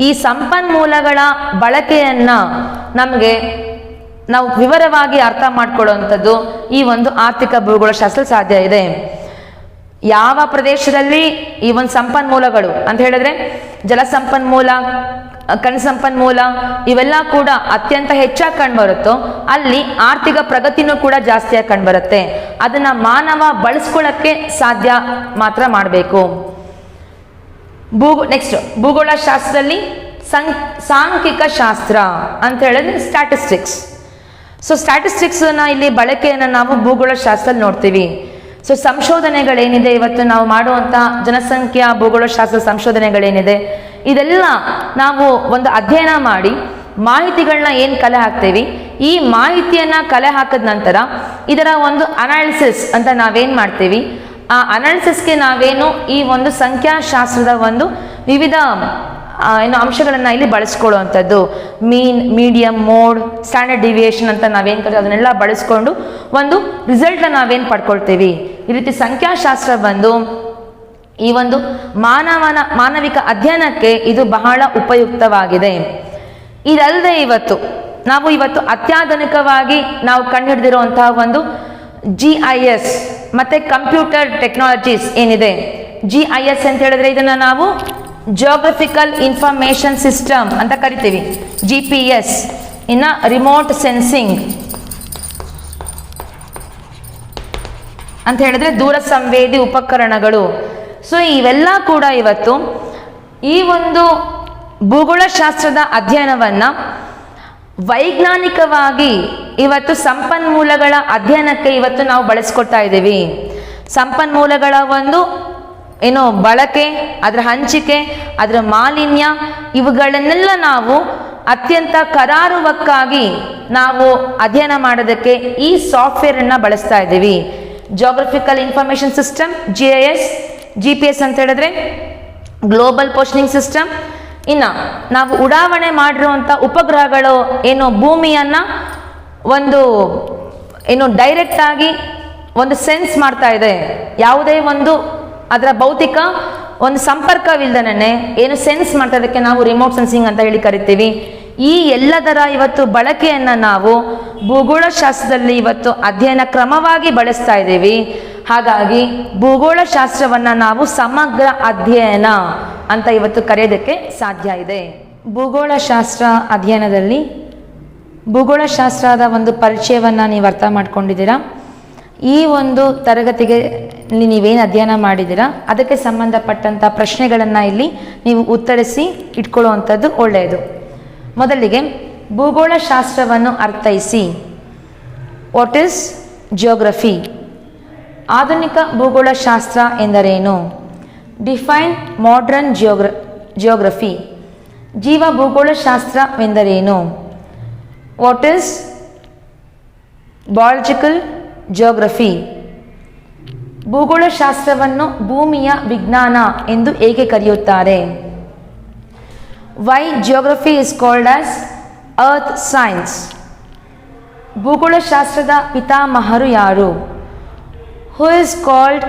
ಈ ಸಂಪನ್ಮೂಲಗಳ ಬಳಕೆಯನ್ನ ನಮಗೆ ನಾವು ವಿವರವಾಗಿ ಅರ್ಥ ಮಾಡ್ಕೊಳ್ಳುವಂಥದ್ದು ಈ ಒಂದು ಆರ್ಥಿಕ ಭೂಗೋಳಶಾಸ್ತ್ರ ಸಾಧ್ಯ ಇದೆ. ಯಾವ ಪ್ರದೇಶದಲ್ಲಿ ಈ ಒಂದು ಸಂಪನ್ಮೂಲಗಳು ಅಂತ ಹೇಳಿದ್ರೆ ಜಲ ಸಂಪನ್ಮೂಲ, ಖನಿಜ ಸಂಪನ್ಮೂಲ ಇವೆಲ್ಲ ಕೂಡ ಅತ್ಯಂತ ಹೆಚ್ಚಾಗಿ ಕಂಡುಬರುತ್ತೋ ಅಲ್ಲಿ ಆರ್ಥಿಕ ಪ್ರಗತಿನೂ ಕೂಡ ಜಾಸ್ತಿಯಾಗಿ ಕಂಡುಬರುತ್ತೆ. ಅದನ್ನ ಮಾನವ ಬಳಸ್ಕೊಳ್ಳಕ್ಕೆ ಸಾಧ್ಯ ಮಾತ್ರ ಮಾಡಬೇಕು. ನೆಕ್ಸ್ಟ್ ಭೂಗೋಳಶಾಸ್ತ್ರದಲ್ಲಿ ಸಾಂಖ್ಯಿಕ ಶಾಸ್ತ್ರ ಅಂತ ಹೇಳಿದ್ರೆ ಸ್ಟ್ಯಾಟಿಸ್ಟಿಕ್ಸ್. ಸೊ ಸ್ಟ್ಯಾಟಿಸ್ಟಿಕ್ಸ್ನ ಇಲ್ಲಿ ಬಳಕೆಯನ್ನು ನಾವು ಭೂಗೋಳಶಾಸ್ತ್ರದಲ್ಲಿ ನೋಡ್ತೀವಿ. ಸೊ ಸಂಶೋಧನೆಗಳೇನಿದೆ, ಇವತ್ತು ನಾವು ಮಾಡುವಂಥ ಜನಸಂಖ್ಯಾ ಭೂಗೋಳಶಾಸ್ತ್ರ ಸಂಶೋಧನೆಗಳೇನಿದೆ, ಇದೆಲ್ಲ ನಾವು ಒಂದು ಅಧ್ಯಯನ ಮಾಡಿ ಮಾಹಿತಿಗಳನ್ನ ಏನು ಕಲೆ ಹಾಕ್ತೀವಿ, ಈ ಮಾಹಿತಿಯನ್ನು ಕಲೆ ಹಾಕಿದ ನಂತರ ಇದರ ಒಂದು ಅನಾಲಿಸಿಸ್ ಅಂತ ನಾವೇನು ಮಾಡ್ತೀವಿ, ಆ ಅನಾಲಿಸಿಸ್ಗೆ ನಾವೇನು ಈ ಒಂದು ಸಂಖ್ಯಾಶಾಸ್ತ್ರದ ಒಂದು ವಿವಿಧ ಅಂಶಗಳನ್ನು ಇಲ್ಲಿ ಬಳಸ್ಕೊಳ್ಳುವಂಥದ್ದು, ಮೀನ್, ಮೀಡಿಯಂ, ಮೋಡ್, ಸ್ಟ್ಯಾಂಡರ್ಡ್ ಡಿವಿಯೇಷನ್ ಅಂತ ನಾವೇನು ಕರೀತೀವಿ ಅದನ್ನೆಲ್ಲ ಬಳಸ್ಕೊಂಡು ಒಂದು ರಿಸಲ್ಟ್ನ ನಾವೇನು ಪಡ್ಕೊಳ್ತೀವಿ. ಈ ರೀತಿ ಸಂಖ್ಯಾಶಾಸ್ತ್ರ ಬಂದು ಈ ಒಂದು ಮಾನವಿಕ ಅಧ್ಯಯನಕ್ಕೆ ಇದು ಬಹಳ ಉಪಯುಕ್ತವಾಗಿದೆ. ಇದಲ್ಲದೆ ಇವತ್ತು ಅತ್ಯಾಧುನಿಕವಾಗಿ ನಾವು ಕಂಡುಹಿಡಿದಿರುವಂತಹ ಒಂದು GIS ಮತ್ತೆ ಕಂಪ್ಯೂಟರ್ ಟೆಕ್ನಾಲಜೀಸ್ ಏನಿದೆ, GIS ಅಂತ ಹೇಳಿದ್ರೆ ಇದನ್ನ ನಾವು ಜಿಯೋಗ್ರಫಿಕಲ್ ಇನ್ಫಾರ್ಮೇಶನ್ ಸಿಸ್ಟಮ್ ಅಂತ ಕರಿತೀವಿ. GPS ಇನ್ನ ರಿಮೋಟ್ ಸೆನ್ಸಿಂಗ್ ಅಂತ ಹೇಳಿದ್ರೆ ದೂರ ಸಂವೇದಿ ಉಪಕರಣಗಳು. ಸೊ ಇವೆಲ್ಲ ಕೂಡ ಇವತ್ತು ಈ ಒಂದು ಭೂಗೋಳಶಾಸ್ತ್ರದ ಅಧ್ಯಯನವನ್ನ ವೈಜ್ಞಾನಿಕವಾಗಿ ಇವತ್ತು ಸಂಪನ್ಮೂಲಗಳ ಅಧ್ಯಯನಕ್ಕೆ ಇವತ್ತು ನಾವು ಬಳಸ್ಕೊಳ್ತಾ ಇದ್ದೀವಿ. ಸಂಪನ್ಮೂಲಗಳ ಒಂದು ಬಳಕೆ, ಅದರ ಹಂಚಿಕೆ, ಅದರ ಮಾಲಿನ್ಯ ಇವುಗಳನ್ನೆಲ್ಲ ನಾವು ಅತ್ಯಂತ ಕರಾರುವಕ್ಕಾಗಿ ನಾವು ಅಧ್ಯಯನ ಮಾಡೋದಕ್ಕೆ ಈ ಸಾಫ್ಟ್ವೇರ್ ಅನ್ನ ಬಳಸ್ತಾ ಇದ್ದೀವಿ. Geographical information system GIS, GPS ಅಂತ ಹೇಳಿದ್ರೆ ಗ್ಲೋಬಲ್ ಪೊಸಿಷನಿಂಗ್ ಸಿಸ್ಟಮ್. ಇನ್ನು ನಾವು ಉಡಾವಣೆ ಮಾಡಿರುವಂಥ ಉಪಗ್ರಹಗಳು ಭೂಮಿಯನ್ನ ಡೈರೆಕ್ಟ್ ಆಗಿ ಒಂದು ಸೆನ್ಸ್ ಮಾಡ್ತಾ ಇದೆ, ಯಾವುದೇ ಅದರ ಭೌತಿಕ ಸಂಪರ್ಕವಿಲ್ಲದನೇ ಸೆನ್ಸ್ ಮಾಡ್ತಾ ಇದಕ್ಕೆ ನಾವು ರಿಮೋಟ್ ಸೆನ್ಸಿಂಗ್ ಅಂತ ಹೇಳಿ ಕರಿತೀವಿ. ಈ ಎಲ್ಲದರ ಬಳಕೆಯನ್ನ ನಾವು ಭೂಗೋಳಶಾಸ್ತ್ರದಲ್ಲಿ ಅಧ್ಯಯನ ಕ್ರಮವಾಗಿ ಬಳಸ್ತಾ ಇದ್ದೀವಿ. ಹಾಗಾಗಿ ಭೂಗೋಳಶಾಸ್ತ್ರವನ್ನ ನಾವು ಸಮಗ್ರ ಅಧ್ಯಯನ ಅಂತ ಕರೆಯೋದಕ್ಕೆ ಸಾಧ್ಯ ಇದೆ. ಭೂಗೋಳಶಾಸ್ತ್ರ ಅಧ್ಯಯನದಲ್ಲಿ ಭೂಗೋಳಶಾಸ್ತ್ರದ ಪರಿಚಯವನ್ನ ನೀವು ಅರ್ಥ ಮಾಡ್ಕೊಂಡಿದ್ದೀರಾ. ಈ ತರಗತಿಗೆ ನೀವೇನು ಅಧ್ಯಯನ ಮಾಡಿದ್ದೀರಾ ಅದಕ್ಕೆ ಸಂಬಂಧಪಟ್ಟಂಥ ಪ್ರಶ್ನೆಗಳನ್ನು ಇಲ್ಲಿ ನೀವು ಉತ್ತರಿಸಿ ಇಟ್ಕೊಳ್ಳುವಂಥದ್ದು ಒಳ್ಳೆಯದು. ಮೊದಲಿಗೆ ಭೂಗೋಳಶಾಸ್ತ್ರವನ್ನು ಅರ್ಥೈಸಿ. What is geography? ಆಧುನಿಕ ಭೂಗೋಳಶಾಸ್ತ್ರ ಎಂದರೇನು? Define modern geography. ಜೀವ ಭೂಗೋಳಶಾಸ್ತ್ರವೆಂದರೇನು? What is biological geography? ಭೂಗೋಳಶಾಸ್ತ್ರವನ್ನು ಭೂಮಿಯ ವಿಜ್ಞಾನ ಎಂದು ಏಕೆ ಕರೆಯುತ್ತಾರೆ? Why geography is called as earth science? ಭೂಗೋಳಶಾಸ್ತ್ರದ ಪಿತಾಮಹರು ಯಾರು? Who is called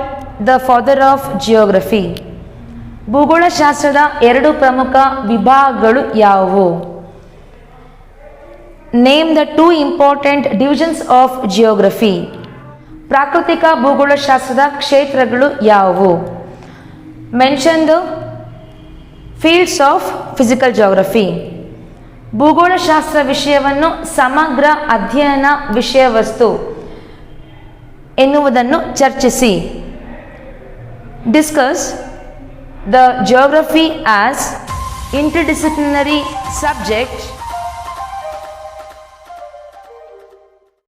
the father of geography? ಭೂಗೋಳಶಾಸ್ತ್ರದ ಎರಡು ಪ್ರಮುಖ ವಿಭಾಗಗಳು ಯಾವುವು? Name the two important divisions of geography. ಪ್ರಾಕೃತಿಕ ಭೂಗೋಳಶಾಸ್ತ್ರದ ಕ್ಷೇತ್ರಗಳು ಯಾವುವು? Mention the fields of physical geography. ಭೂಗೋಳಶಾಸ್ತ್ರ ವಿಷಯವನ್ನು ಸಮಗ್ರ ಅಧ್ಯಯನ ವಿಷಯವಸ್ತು ಎನ್ನುವುದನ್ನು ಚರ್ಚಿಸಿ. Discuss the geography as interdisciplinary subject